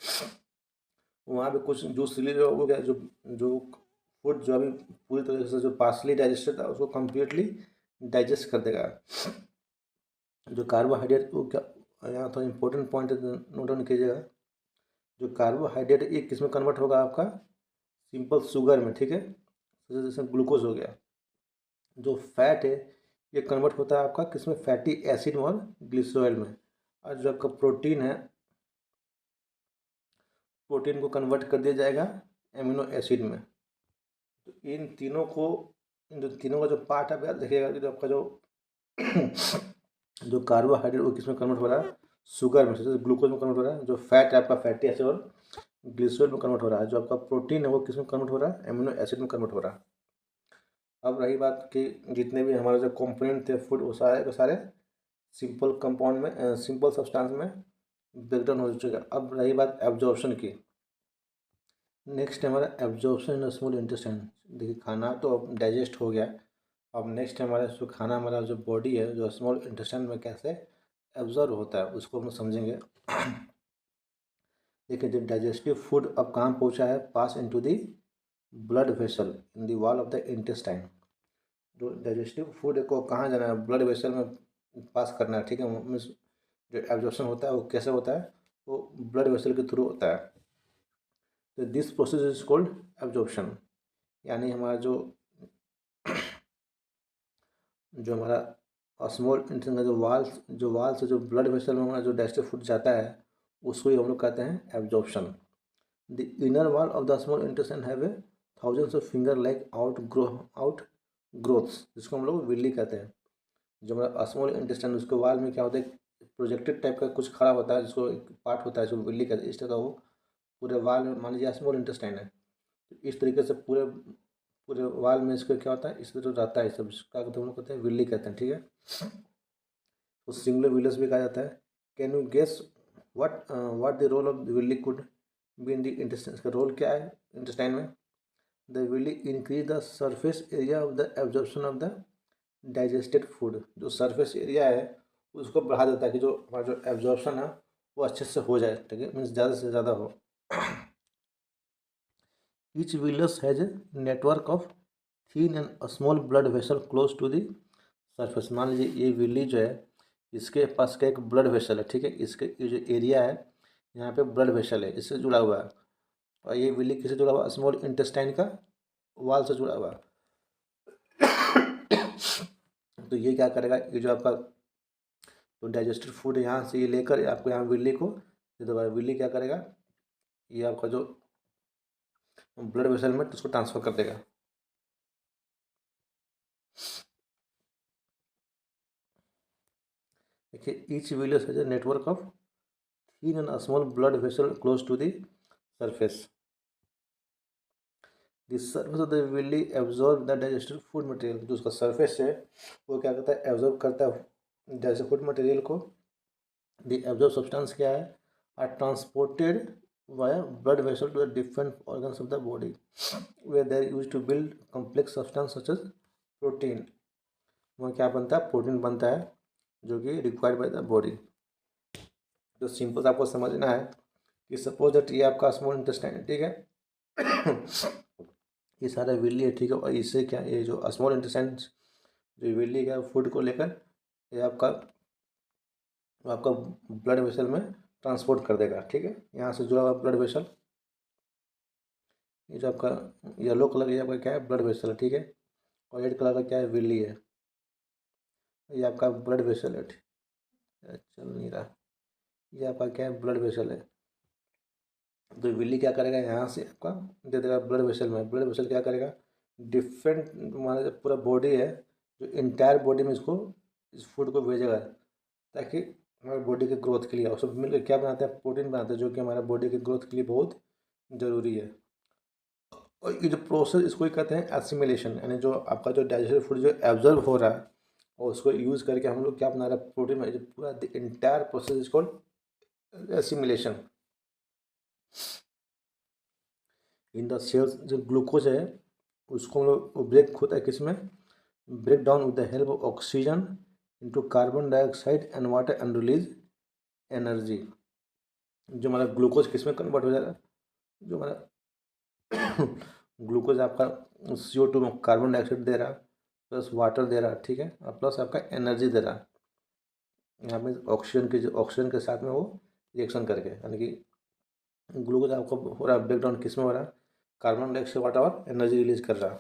वहाँ पे कुछ जूस रिलीज हो गया, जो जो फूड जो अभी पूरी तरीके से जो पार्सली डाइजेस्टेड था उसको कम्प्लीटली डाइजेस्ट कर देगा। जो कार्बोहाइड्रेट वो क्या, यहाँ तो इम्पोर्टेंट पॉइंट नोट डाउन कीजिएगा। जो कार्बोहाइड्रेट ये किस में कन्वर्ट होगा, आपका सिंपल शुगर में। ठीक है, जैसे ग्लूकोज हो गया। जो फैट है ये कन्वर्ट होता है आपका किस में, फैटी एसिड और ग्लिसरॉल में। और जो आपका प्रोटीन है, प्रोटीन को कन्वर्ट कर दिया जाएगा एमिनो एसिड में। तो इन तीनों को, इन जो तीनों का जो पार्ट आप याद देखिएगा कि जो आपका जो जो कार्बोहाइड्रेट वो किस में कन्वर्ट हो रहा है, शुगर में, जैसे ग्लूकोज में कन्वर्ट हो रहा है। जो फैट है आपका फैटी एसिड और ग्लिसरॉल में कन्वर्ट हो रहा है। जो आपका प्रोटीन है वो किस में कन्वर्ट हो रहा है, एमिनो एसिड में कन्वर्ट हो रहा है। अब रही बात कि जितने भी हमारे जो कंपोनेंट थे फूड, वो सारे के सारे सिंपल कंपाउंड में, सिंपल सब्सटेंस में ब्रेकडाउन हो चुका है। अब रही बात एब्जॉर्प्शन की। नेक्स्ट है हमारा एब्जॉर्प्शन इन स्मॉल इंटेस्टाइन। देखिए, खाना तो अब डाइजेस्ट हो गया, अब नेक्स्ट हमारा जो खाना, हमारा जो बॉडी है, जो स्मॉल इंटेस्टाइन में कैसे एब्जॉर्ब होता है उसको हम समझेंगे। देखिए, जब डाइजेस्टिव फूड अब कहाँ पहुँचा है, पास into the blood vessel in the wall of the intestine. जो डाइजेस्टिव फूड को कहाँ जाना है, ब्लड वेसल में पास करना है। ठीक है, मीन्स जो एब्जॉर्प्शन होता है वो कैसे होता है, वो ब्लड वेसल के थ्रू होता है। तो this process is called absorption. यानी हमारा जो जो हमारा स्मॉल इंटेस्टाइन का जो वाल से जो ब्लड वेसल में हमारा जो डाइजेस्टिव फूड जाता है, उसको ही हम लोग कहते हैं absorption. The inner wall of the small intestine have a thousands of finger like out growths, जिसको हम लोग विल्ली कहते हैं। जो हमारा स्मॉल इंटेस्टाइन, उसके वाल में क्या होता है, प्रोजेक्टेड टाइप का कुछ खड़ा होता है, जिसको एक पार्ट होता है जिसको विल्ली कहते हैं। इस तरह का वो पूरे वाल में, मान लीजिए स्मॉल इंटेस्टाइन है, तो इस तरीके से पूरे पूरे वाल में इसको क्या होता है, इस तरह रहता है। सब क्या कहते हैं, हम लोग कहते हैं विल्ली कहते हैं। ठीक है, तो सिंगुलर विलस भी कहा जाता है। Can you guess what the role of the villi could be in the intestine. इसका रोल क्या है इंटेस्टाइन में। The villi increase the surface area of the absorption of the digested food. जो surface area है उसको बढ़ा देता है कि जो हमारा जो एब्जॉर्प्शन है वो अच्छे से हो जाए। ठीक है, मीन्स ज़्यादा से ज़्यादा हो। Each villus has a network of thin and small blood vessel close to the surface. मान लीजिए ये विल्ली जो है, इसके पास का एक ब्लड वेसल है। ठीक है, इसके ये जो एरिया है यहाँ पे ब्लड वेसल है, इससे जुड़ा हुआ है। और ये विल्ली किससे जुड़ा हुआ, स्मॉल इंटेस्टाइन का वाल से जुड़ा हुआ है। तो ये क्या करेगा, ये जो आपका तो डाइजेस्टेड फूड यहाँ से ये लेकर आपको यहाँ विल्ली को दे देगा। विल्ली क्या करेगा, ये आपका जो ब्लड वेसल में उसको ट्रांसफर कर देगा। देखिए, each villus has a network of thin and small blood vessel close to the surface. The surface of the villi absorb the digested food material. जो उसका सरफेस है वो क्या करता है, एब्जॉर्ब करता है डाइजेस्टेड फूड मटेरियल को द एब्जॉर्ब सब्सटेंस क्या है, are transported via blood vessel to the different organs of the body where they are use to build complex substance such as protein. वहाँ क्या बनता है, प्रोटीन बनता है जो कि रिक्वायर्ड बाय द बॉडी। तो सिंपल आपको समझना है कि सपोज दैट ये आपका स्मॉल इंटेस्टाइन है, ठीक है। ये सारा विल्ली है, ठीक है, और इससे क्या, ये जो स्मॉल इंटेस्टाइन जो विल्ली का फूड को लेकर ये आपका ब्लड वेसल में ट्रांसपोर्ट कर देगा, ठीक है। यहाँ से जुड़ा हुआ ब्लड वेसल, ये जो आपका येलो कलर ये आपका क्या है, ब्लड वेसल है, ठीक है, और रेड कलर का क्या है, विल्ली है, ये आपका ब्लड वेसल है, चल नहीं रहा, ये आपका क्या है, ब्लड वेसल है। तो विल्ली क्या करेगा, यहाँ से आपका दे देगा ब्लड वेसल में, ब्लड वेसल क्या करेगा, डिफरेंट हमारा जो पूरा बॉडी है, जो इंटायर बॉडी में इसको इस फूड को भेजेगा ताकि हमारे बॉडी के ग्रोथ के लिए, और सब मिलकर क्या बनाते हैं, प्रोटीन बनाते हैं, जो कि हमारे बॉडी के ग्रोथ के लिए बहुत ज़रूरी है। और ये जो प्रोसेस इसको ही कहते हैं एसिमिलेशन, यानी जो आपका जो डाइजेस्टेड फूड जो एब्जॉर्ब हो रहा है और उसको यूज़ करके हम लोग क्या बना रहे हैं, प्रोटीन में, जो पूरा the entire process is called assimilation. In the cells जो ग्लूकोज है उसको हम लोग ब्रेक होता है किसमें, break down with the help of oxygen into carbon dioxide and water and release energy. जो हमारा ग्लूकोज किसमें कन्वर्ट हो जाएगा, जो हमारा ग्लूकोज आपका CO2 में कार्बन डाइऑक्साइड दे रहा प्लस वाटर दे रहा, ठीक है, और प्लस आपका एनर्जी दे रहा, यहाँ पे ऑक्सीजन के साथ में वो रिएक्शन करके, यानी कि ग्लूकोज आपको हो रहा है ब्रेकडाउन किस में हो रहा है, कार्बन डाइऑक्साइड वाटर और एनर्जी रिलीज कर रहा है।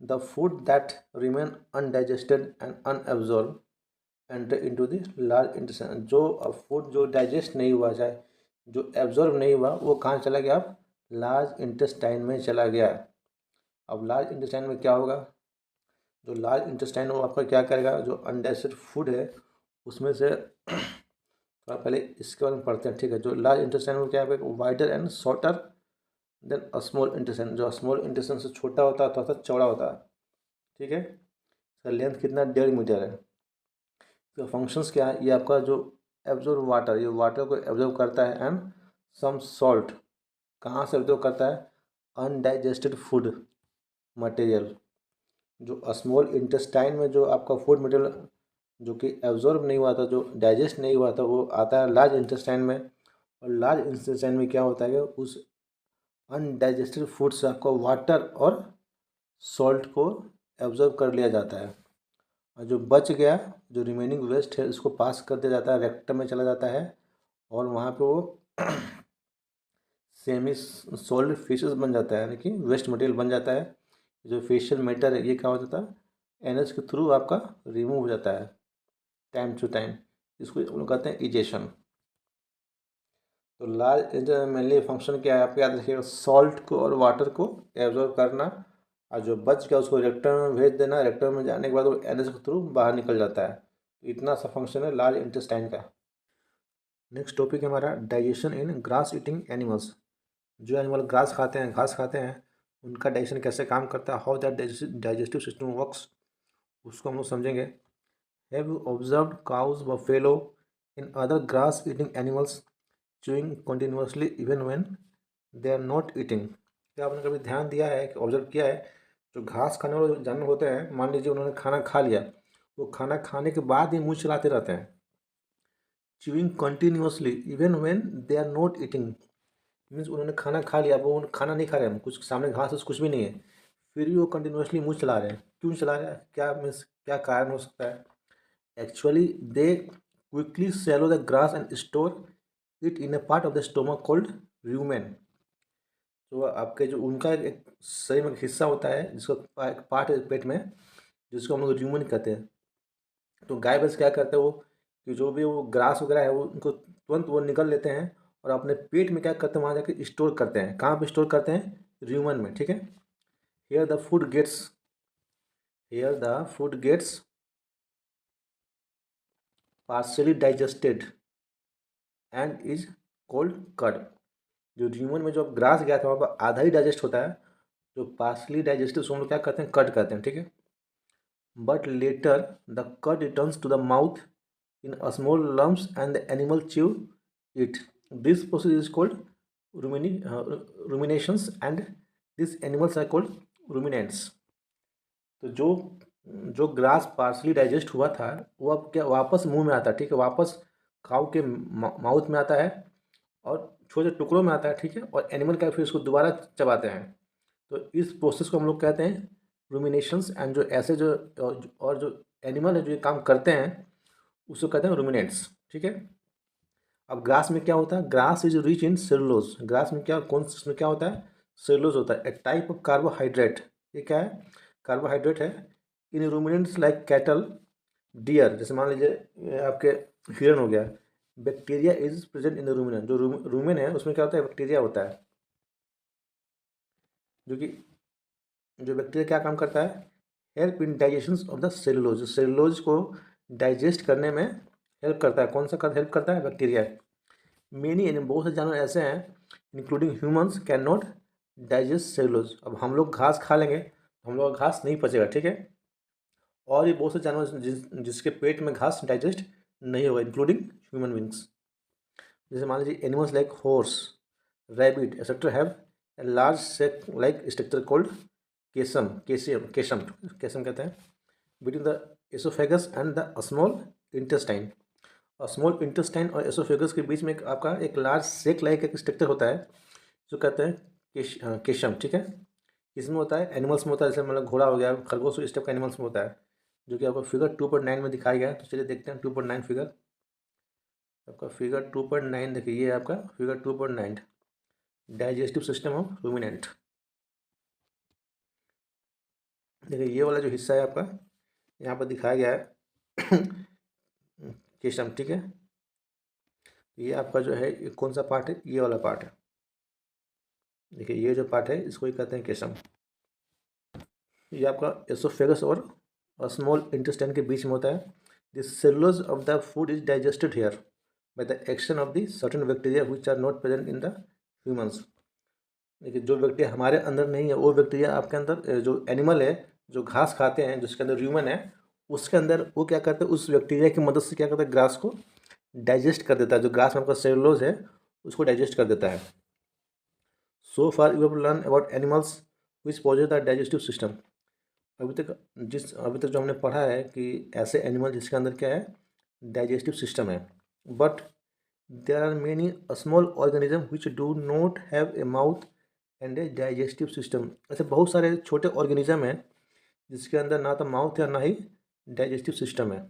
The food that remain undigested and unabsorbed enter into the large intestine. जो फूड जो डाइजेस्ट नहीं हुआ, चाहे जो एब्जॉर्ब नहीं हुआ, वो कहाँ चला गया, अब लार्ज इंटेस्टाइन में चला गया। अब लार्ज इंटेस्टाइन में क्या होगा, जो लार्ज इंटेस्टाइन वो आपका क्या करेगा, जो अनडाइजेस्टेड फूड है उसमें से थोड़ा पहले इसके बारे में पढ़ते हैं, ठीक है। जो लार्ज इंटेस्टाइन में क्या है, wider and shorter than small intestine. जो स्मॉल इंटेस्टाइन से छोटा होता है, थोड़ा सा चौड़ा होता है, ठीक है। इसका लेंथ कितना, 1.5 मीटर है। तो फंक्शंस क्या है, ये आपका जो एब्जॉर्ब वाटर, ये वाटर को एब्जॉर्ब करता है एंड सम सॉल्ट, कहाँ से एब्जॉर्ब करता है, अनडाइजेस्टेड फूड मटेरियल। जो स्मॉल इंटेस्टाइन में जो आपका फूड मटेरियल जो कि एब्जॉर्ब नहीं हुआ था, जो डाइजेस्ट नहीं हुआ था, वो आता है लार्ज इंटेस्टाइन में। और लार्ज इंटेस्टाइन में क्या होता है कि उस अनडाइजेस्टेड फूड से आपको वाटर और सॉल्ट को एब्जॉर्ब कर लिया जाता है, और जो बच गया, जो रिमेनिंग वेस्ट है, उसको पास कर दिया जाता है, रेक्टम में चला जाता है, और वहाँ पे वो सेमी सॉलिड फिशेस बन जाता है, यानी कि वेस्ट मटेरियल बन जाता है। जो फेशियल मैटर है ये क्या हो जाता है, एनएच के थ्रू आपका रिमूव हो जाता है टाइम टू टाइम, इसको हम लोग कहते हैं इजेशन। तो लार्ज मेनली फंक्शन क्या है, आप याद रखिएगा, सॉल्ट को और वाटर को एब्जॉर्ब करना, और जो बच गया उसको रेक्टम में भेज देना, रेक्टम में जाने के बाद वो एनएच के थ्रू बाहर निकल जाता है। तो इतना सा फंक्शन है लार्ज इंटेस्टाइन का। नेक्स्ट टॉपिक है हमारा डाइजेशन इन ग्रास ईटिंग एनिमल्स। जो एनिमल ग्रास खाते हैं, घास खाते हैं, उनका डाइजेशन कैसे काम करता है, how that digestive system works, उसको हम लोग समझेंगे। Have you observed cows buffalo in other grass eating animals chewing continuously even when they are not eating. क्या आपने कभी ध्यान दिया है कि ऑब्जर्व किया है, जो घास खाने वाले जानवर होते हैं, मान लीजिए उन्होंने खाना खा लिया, वो खाना खाने के बाद ही मुँह चलाते रहते हैं, chewing continuously even when they are not eating. Means उन्होंने खाना खा लिया, वो खाना नहीं खा रहे हैं, कुछ सामने घास फूस कुछ भी नहीं है, फिर भी वो कंटिन्यूसली मुँह चला रहे हैं। क्यों चला रहे हैं, क्या मीन्स क्या कारण हो सकता है, actually they quickly swallow the grass and store it in A part of the stomach called rumen. तो आपके जो उनका एक शरीर में एक हिस्सा होता है जिसको एक पार्ट है पेट में, जिसको हम लोग रूमेन कहते हैं। तो गाय भैंस क्या करते हैं, वो कि जो भी वो ग्रास वगैरह है वो उनको तुरंत वो निकल लेते हैं और अपने पेट में क्या करते हैं, वहाँ जाकर स्टोर करते हैं। कहाँ पे स्टोर करते हैं, रूमेन में, ठीक है। Here the food gets here the food gets partially digested and is called cud. जो ह्यूमन में जो ग्रास गया था वहाँ पर आधा ही डाइजेस्ट होता है, जो पार्सली डाइजेस्टिव उसको हम लोग क्या कहते हैं, कट कहते हैं, ठीक है। But later the cud returns to the mouth in a small lumps and the animal chew it. This process is called ruminations and these animals are called ruminants. तो जो जो ग्रास पार्सली डाइजेस्ट हुआ था वो अब क्या वापस मुंह में आता है, ठीक है, वापस काऊ के माउथ में आता है और छोटे टुकड़ों में आता है, ठीक है, और एनिमल क्या फिर उसको दोबारा चबाते हैं। तो इस प्रोसेस को हम लोग कहते हैं रूमिनेशंस। एंड जो ऐसे जो और जो एनिमल है जो ये काम करते हैं उसको कहते हैं रूमिनेंट्स, ठीक है। अब ग्रास में क्या होता है, grass is rich in cellulose. Grass में क्या उसमें क्या होता है, सेलुलोज होता है, ए टाइप ऑफ कार्बोहाइड्रेट। ये क्या है, कार्बोहाइड्रेट है। इन रूमिनेंट्स लाइक कैटल, डियर, जैसे मान लीजिए ये आपके हिरन हो गया, bacteria is present in the ruminant. जो रूमेन है उसमें क्या होता है, बैक्टीरिया होता है, जो कि जो बैक्टीरिया क्या काम करता है, help in digestion of the cellulose. Cellulose को डाइजेस्ट करने में हेल्प करता है। कौन सा हेल्प करता है, बैक्टीरिया। मेनी बहुत से जानवर ऐसे हैं including humans can not digest cellulose. अब हम लोग घास खा लेंगे, हम लोग घास नहीं पचेगा, ठीक है। और ये बहुत से जानवर जिसके पेट में घास डाइजेस्ट नहीं होगा, इंक्लूडिंग ह्यूमन बींग्स। जैसे मान लीजिए animals like horse, rabbit etcetera have a large sac like structure called caecum कहते हैं, between the oesophagus and the small intestine. और स्मॉल इंटेस्टाइन और एसोफेगस के बीच में आपका एक लार्ज सेक लाइक एक स्ट्रक्चर होता है जो कहते हैं केशम, ठीक है। इसमें होता है, एनिमल्स में होता है, जैसे मतलब घोड़ा हो गया, खरगोश, इस टाइप का एनिमल्स में होता है, जो कि आपको फिगर 2.9 में दिखाया गया है। तो चलिए देखते हैं 2.9 फिगर। आपका फिगर 2.9 देखिए, ये आपका figure 2.9 digestive system of ruminant. देखिए ये वाला जो हिस्सा है आपका यहाँ पर दिखाया गया है केशम, ठीक है। ये आपका जो है ये कौन सा पार्ट है, ये वाला पार्ट है। देखिए ये जो पार्ट है इसको ही कहते हैं केशम। ये आपका एसोफेगस और स्मॉल इंटेस्टाइन के बीच में होता है। The cellulose of the food is digested here by the action of the certain bacteria which are not present in the humans. देखिए जो बैक्टीरिया हमारे अंदर नहीं है वो बैक्टीरिया आपके अंदर, जो एनिमल है जो घास खाते हैं जिसके अंदर ह्यूमन है, उसके अंदर वो क्या करते हैं, उस बैक्टीरिया की मदद से क्या करता है, ग्रास को डाइजेस्ट कर देता है। जो ग्रास में आपका सेलुलोज है उसको डाइजेस्ट कर देता है। So far you have learn about animals which possess the digestive system. अभी तक जो हमने पढ़ा है कि ऐसे एनिमल जिसके अंदर क्या है, डाइजेस्टिव सिस्टम है। But there are many small organism which do not have a mouth and a digestive system. ऐसे बहुत सारे छोटे ऑर्गेनिज्म हैं जिसके अंदर ना तो माउथ है ना ही डाइजेस्टिव सिस्टम है।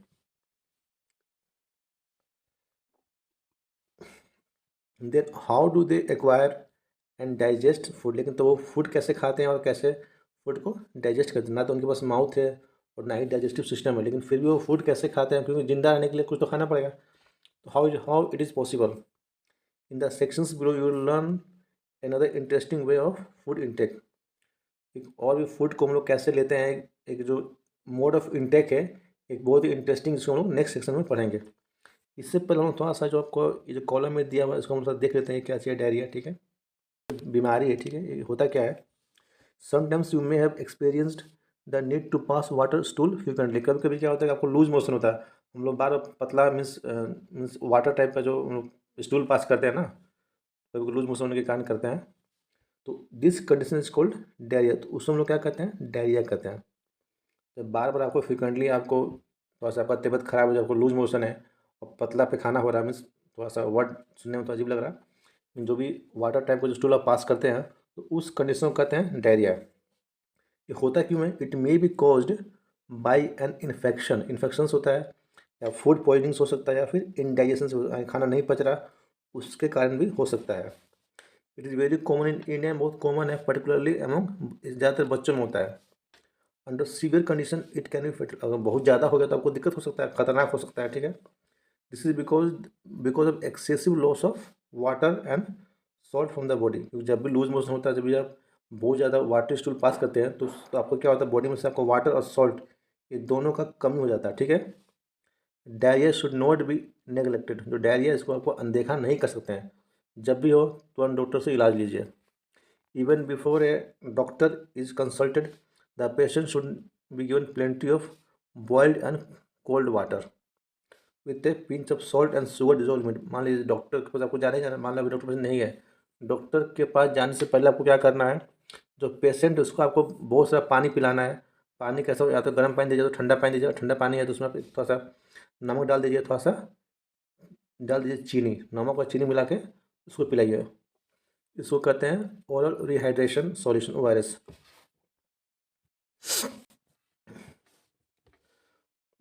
Then how do they acquire and digest food. लेकिन तो वो फूड कैसे खाते हैं और कैसे फूड को डाइजेस्ट करते हैं, ना तो उनके पास माउथ है और ना ही डाइजेस्टिव सिस्टम है, लेकिन फिर भी वो फूड कैसे खाते हैं, क्योंकि जिंदा रहने के लिए कुछ तो खाना पड़ेगा। तो how it is possible. In the sections below you will learn another interesting way of food intake. एक और भी फूड को हम लोग कैसे लेते हैं, एक जो मोड ऑफ इंटेक है, एक बहुत ही इंटरेस्टिंग, जिसको हम लोग नेक्स्ट सेक्शन में पढ़ेंगे। इससे पहले हम थोड़ा सा जो आपको ये जो कॉलम में दिया हुआ है इसको हम देख लेते हैं क्या चाहिए, डायरिया, ठीक है, बीमारी है, ठीक है। ये होता क्या है, sometimes you may have experienced the need to pass water stool frequently. कभी कभी क्या होता है कि आपको लूज मोशन होता है, हम लोग बार पतला मीन्स वाटर टाइप का जो स्टूल पास करते हैं ना, कभी लूज मोशन होने के कारण करते हैं, तो this condition is called diarrhoea. तो उसको हम लोग क्या कहते हैं, डायरिया कहते हैं। जब बार बार आपको फ्रिक्वेंटली आपको थोड़ा सा आपका तबियत खराब हो जाए, आपको लूज मोशन है और पतला पैखाना हो रहा है, मीन्स थोड़ा सा वर्ड सुनने में तो अजीब लग रहा है, जो भी वाटर टाइप का जो स्टूल आप पास करते हैं तो उस कंडीशन को कहते हैं डायरिया। ये होता क्यों है, it may be caused by an infection. Infections होता है या फूड पॉइजनिंग्स हो सकता है या फिर इंडाइजेशन, खाना नहीं पच रहा उसके कारण भी हो सकता है। It is very common in India, बहुत कॉमन है, पर्टिकुलरली एमंग ज़्यादातर बच्चों में होता है। Under severe condition it can be fatal. अगर बहुत ज़्यादा हो गया तो आपको दिक्कत हो सकता है, खतरनाक हो सकता है, ठीक है। This is because of excessive loss of water and salt from the body. क्योंकि जब भी लूज मोशन होता है, जब भी आप बहुत ज़्यादा वाटर स्टूल पास करते हैं तो आपको क्या होता है, बॉडी में से आपको वाटर और सॉल्ट ये दोनों का कमी हो जाता है, ठीक है। Diarrhoea should not be neglected. जो डायरिया इसको आपको अनदेखा नहीं कर सकते हैं, जब भी हो तुरंत डॉक्टर से इलाज लीजिए। Even before a doctor is consulted, the patient should be given plenty of boiled and cold water with a pinch of salt and sugar dissolvement. मान लीजिए डॉक्टर के पास आपको जाने जाना, मान लो अभी डॉक्टर के पास नहीं है, डॉक्टर के पास जाने से पहले आपको क्या करना है, जो पेशेंट है उसको आपको बहुत सारा पानी पिलाना है। पानी कैसा हो, या तो गर्म पानी दीजिए, तो ठंडा पानी दीजिए, ठंडा पानी है तो उसमें आप थोड़ा सा नमक डाल दीजिए, थोड़ा सा डाल दीजिए चीनी, नमक और चीनी मिला के उसको पिलाइए। इसको कहते हैं oral rehydration solution, ORS।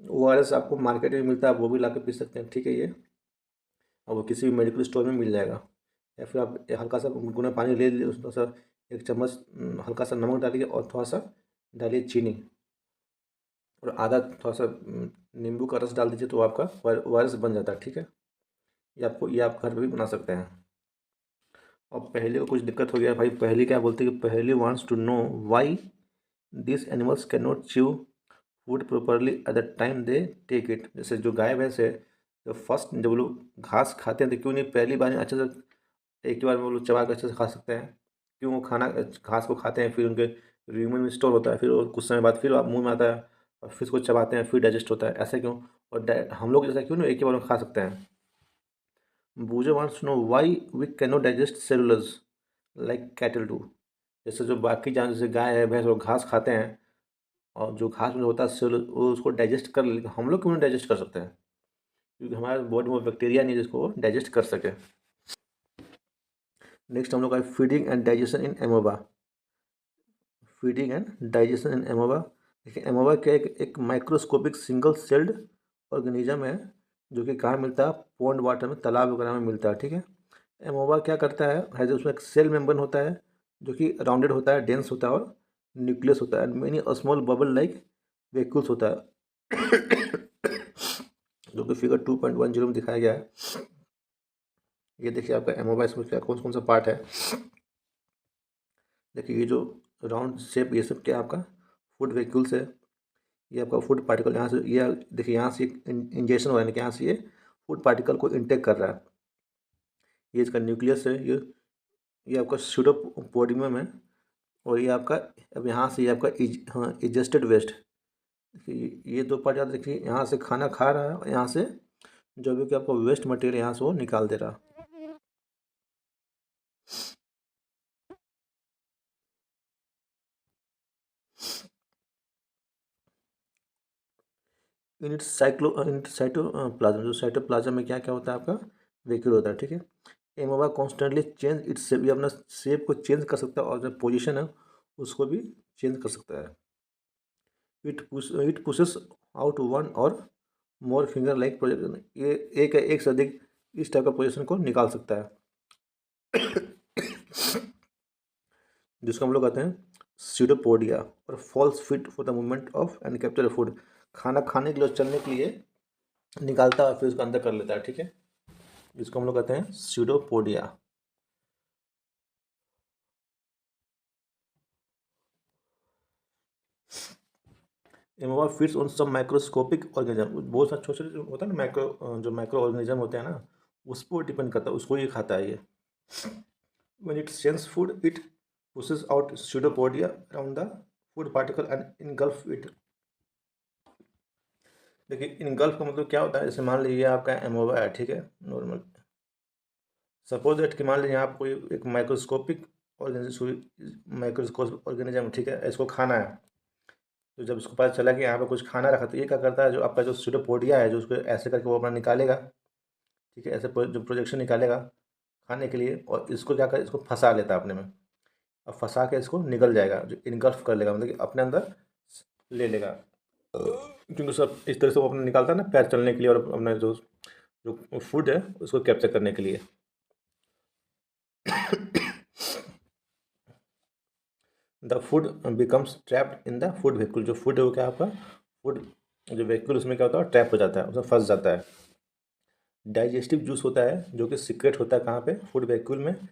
ORS आपको मार्केट में मिलता है, आप वो भी ला के पी सकते हैं, ठीक है ये, और वो किसी भी मेडिकल स्टोर में मिल जाएगा। या फिर आप हल्का सा गुनगुना पानी ले लीजिए, उसमें सा 1 चम्मच हल्का सा नमक डालिए और थोड़ा सा डालिए चीनी, और आधा थोड़ा सा नींबू का रस डाल दीजिए, तो आपका ORS बन जाता है, ठीक है। ये आप घर पे भी बना सकते हैं। और पहले को कुछ दिक्कत हो गया भाई, पहले क्या बोलते हैं कि पहले wants to know why this animals can not chew food properly at the time they take it. जैसे जो गाय भैंस है, तो फर्स्ट जब वो लोग घास खाते हैं तो क्यों नहीं पहली बार अच्छे से, एक ही बार में वो लोग चबा कर अच्छे से खा सकते हैं? क्यों वो खाना घास को खाते हैं, फिर उनके र्यूमन में स्टोर होता है, फिर वो कुछ समय बाद फिर मुंह में आता है, और फिर उसको चबाते हैं, फिर डाइजेस्ट होता है, ऐसा क्यों? और हम लोग जैसा क्यों नहीं एक ही बार में खा सकते हैं? Boojho wants to know why we can not digest cellulose like cattle do. जैसे जो बाकी जानवर जैसे गाय है भैंस, वो घास खाते हैं, और जो घास में होता है सेलुलस वो उसको डाइजेस्ट कर ले, हम लोग क्यों नहीं डाइजेस्ट कर सकते हैं? क्योंकि हमारे बॉडी में बैक्टीरिया नहीं है जिसको डाइजेस्ट कर सके। नेक्स्ट हम लोग का feeding and digestion in amoeba. Feeding and digestion in amoeba. देखिए एमोबा क्या एक माइक्रोस्कोपिक सिंगल सेल्ड ऑर्गेनिज्म है, जो कि कहाँ मिलता है? पॉन्ड वाटर में, तालाब वगैरह में मिलता है, ठीक है। एमोबा क्या करता है जो उसमें एक सेल मेम्ब्रेन होता है, जो कि राउंडेड होता है, डेंस होता है, और न्यूक्लियस होता है, many small bubble like vacuoles होता है, जो कि फिगर 2.10 में दिखाया गया है। ये देखिए आपका एमोबा, इसमें क्या कौन कौन सा पार्ट है। देखिए ये जो राउंड शेप, ये सब क्या आपका फूड वेक्यूल्स है। ये आपका फूड पार्टिकल यहाँ से, ये देखिए यहाँ से इंजेक्शन हो रहा है कि यहाँ से ये फूड पार्टिकल को इंटेक कर रहा है। ये इसका न्यूक्लियस है, ये आपका स्यूडोपोडियम है। और ये आपका अब यहाँ से ये आपका इजेस्टेड वेस्ट। ये दो पार्ट याद रखिए, यहाँ से खाना खा रहा है और यहाँ से जो भी कि आपको वेस्ट मटेरियल यहाँ से वो निकाल दे रहा है। इन साइटोप्लाज्म, जो साइटोप्लाज्म में क्या क्या होता है आपका वेक्यूल होता है, ठीक है। Amoeba constantly change its shape, ये अपना शेप को चेंज कर सकता है, और जो पोजीशन है उसको भी चेंज कर सकता है। इट पुशेस आउट वन और मोर फिंगर लाइक प्रोजेक्शन, ये एक से अधिक इस टाइप का पोजीशन को निकाल सकता है, जिसको हम लोग कहते हैं सीडोपोडिया, और false feet for the movement of and capture food. खाना खाने के लिए, चलने के लिए निकालता है और फिर उसको अंदर कर लेता है, ठीक है। जिसको हम लोग कहते हैं सीडोपोडिया। एमोबा फिट्स ऑन सब माइक्रोस्कोपिक ऑर्गेनिज्म, बहुत सारे छोटे छोटे होता है ना जो माइक्रो ऑर्गेनिज्म होते हैं ना, उस पर डिपेंड करता है, उसको ये खाता है ये। When it sends food, it pushes out pseudopodia around the food particle and engulf it। देखिए इनगल्फ का मतलब क्या होता है, जैसे मान लीजिए आपका एमोबा है, ठीक है, नॉर्मल। सपोज दैट कि मान लीजिए आप कोई एक माइक्रोस्कोपिक ऑर्गेनिज्म, ठीक है, इसको खाना है। तो जब उसको पता चला कि यहाँ पे कुछ खाना रखा, तो ये क्या करता है, जो आपका जो स्यूडोपोडिया है, जो उसको ऐसे करके वो अपना निकालेगा, ठीक है, ऐसे जो प्रोजेक्शन निकालेगा खाने के लिए, और इसको क्या कर, इसको फंसा लेता है अपने में, और फंसा के इसको निकल जाएगा, जो इनगल्फ कर लेगा, मतलब कि अपने अंदर ले लेगा। क्योंकि सब इस तरह से वो अपना निकालता है ना, पैर चलने के लिए, और अपना जो जो फूड है उसको कैप्चर करने के लिए। The food becomes trapped in the food vehicle, जो फूड है वो क्या आपका फूड जो वेहिकल, उसमें क्या होता है, ट्रैप हो जाता है, उसमें फंस जाता है। डाइजेस्टिव जूस होता है जो कि सीक्रेट होता है कहाँ पे, फूड वेहिकल में,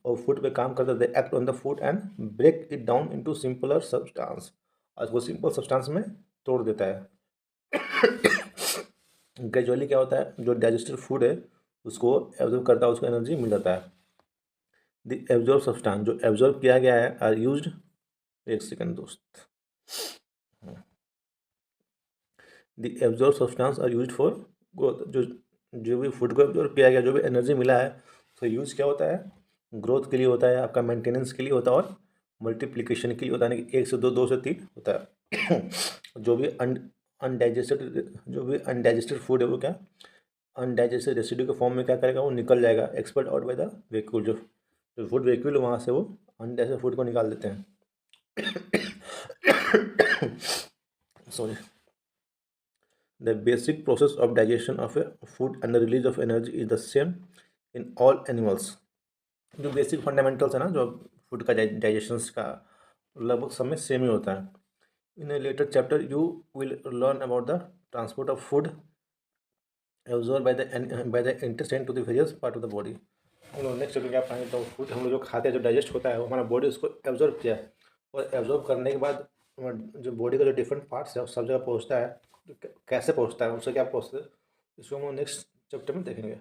और फूड पे काम करता है, they act on the food and break it down into simpler substance, और उसको सिंपल सब्सटेंस में तोड़ देता है। ग्रेजुअली क्या होता है, जो डाइजेस्टेड फूड है उसको एब्जॉर्ब करता है, उसको एनर्जी मिल जाता है। द एब्जॉर्ब सब्सटेंस, जो एब्जॉर्ब किया गया है, आर यूज्ड, एक सेकंड दोस्त, the absorb substance are used for growth, जो भी फूड को एब्जॉर्ब किया गया, जो भी एनर्जी मिला है, तो यूज़ क्या होता है, ग्रोथ के लिए होता है, आपका मेंटेनेंस के लिए होता है और मल्टीप्लिकेशन के लिए होता है, यानी कि 1 से 2, 2 से 3 होता है। जो भी अनडाइजेस्टेड फूड है वो क्या अनडाइजेस्टेड रेसिड्यू के फॉर्म में क्या करेगा, वो निकल जाएगा, expert out by the vacuole. जो फूड वेक्यूल है वहाँ से वो अनडाइजेस्टेड फूड को निकाल देते हैं। Sorry. The basic process of digestion of a food and the release of energy is the same in all animals। जो बेसिक फंडामेंटल्स है ना, जो फूड का डाइजेशन का, लगभग सब में सेम ही होता है। In a later chapter you will learn about the transport of food absorb by the intestine to the various part of the body. हम लोग नेक्स्ट चैप्टर क्या पढ़ेंगे, तो फूड हम लोग जो खाते हैं, जो डाइजेस्ट होता है, वो हमारा बॉडी उसको एब्जॉर्ब किया है, और एब्जॉर्ब करने के बाद जो बॉडी का जो डिफरेंट पार्ट्स है वो सब जगह पहुँचता है, कैसे पहुँचता है, उससे क्या पहुँचता है, इसको हम लोग नेक्स्ट चैप्टर में देखेंगे।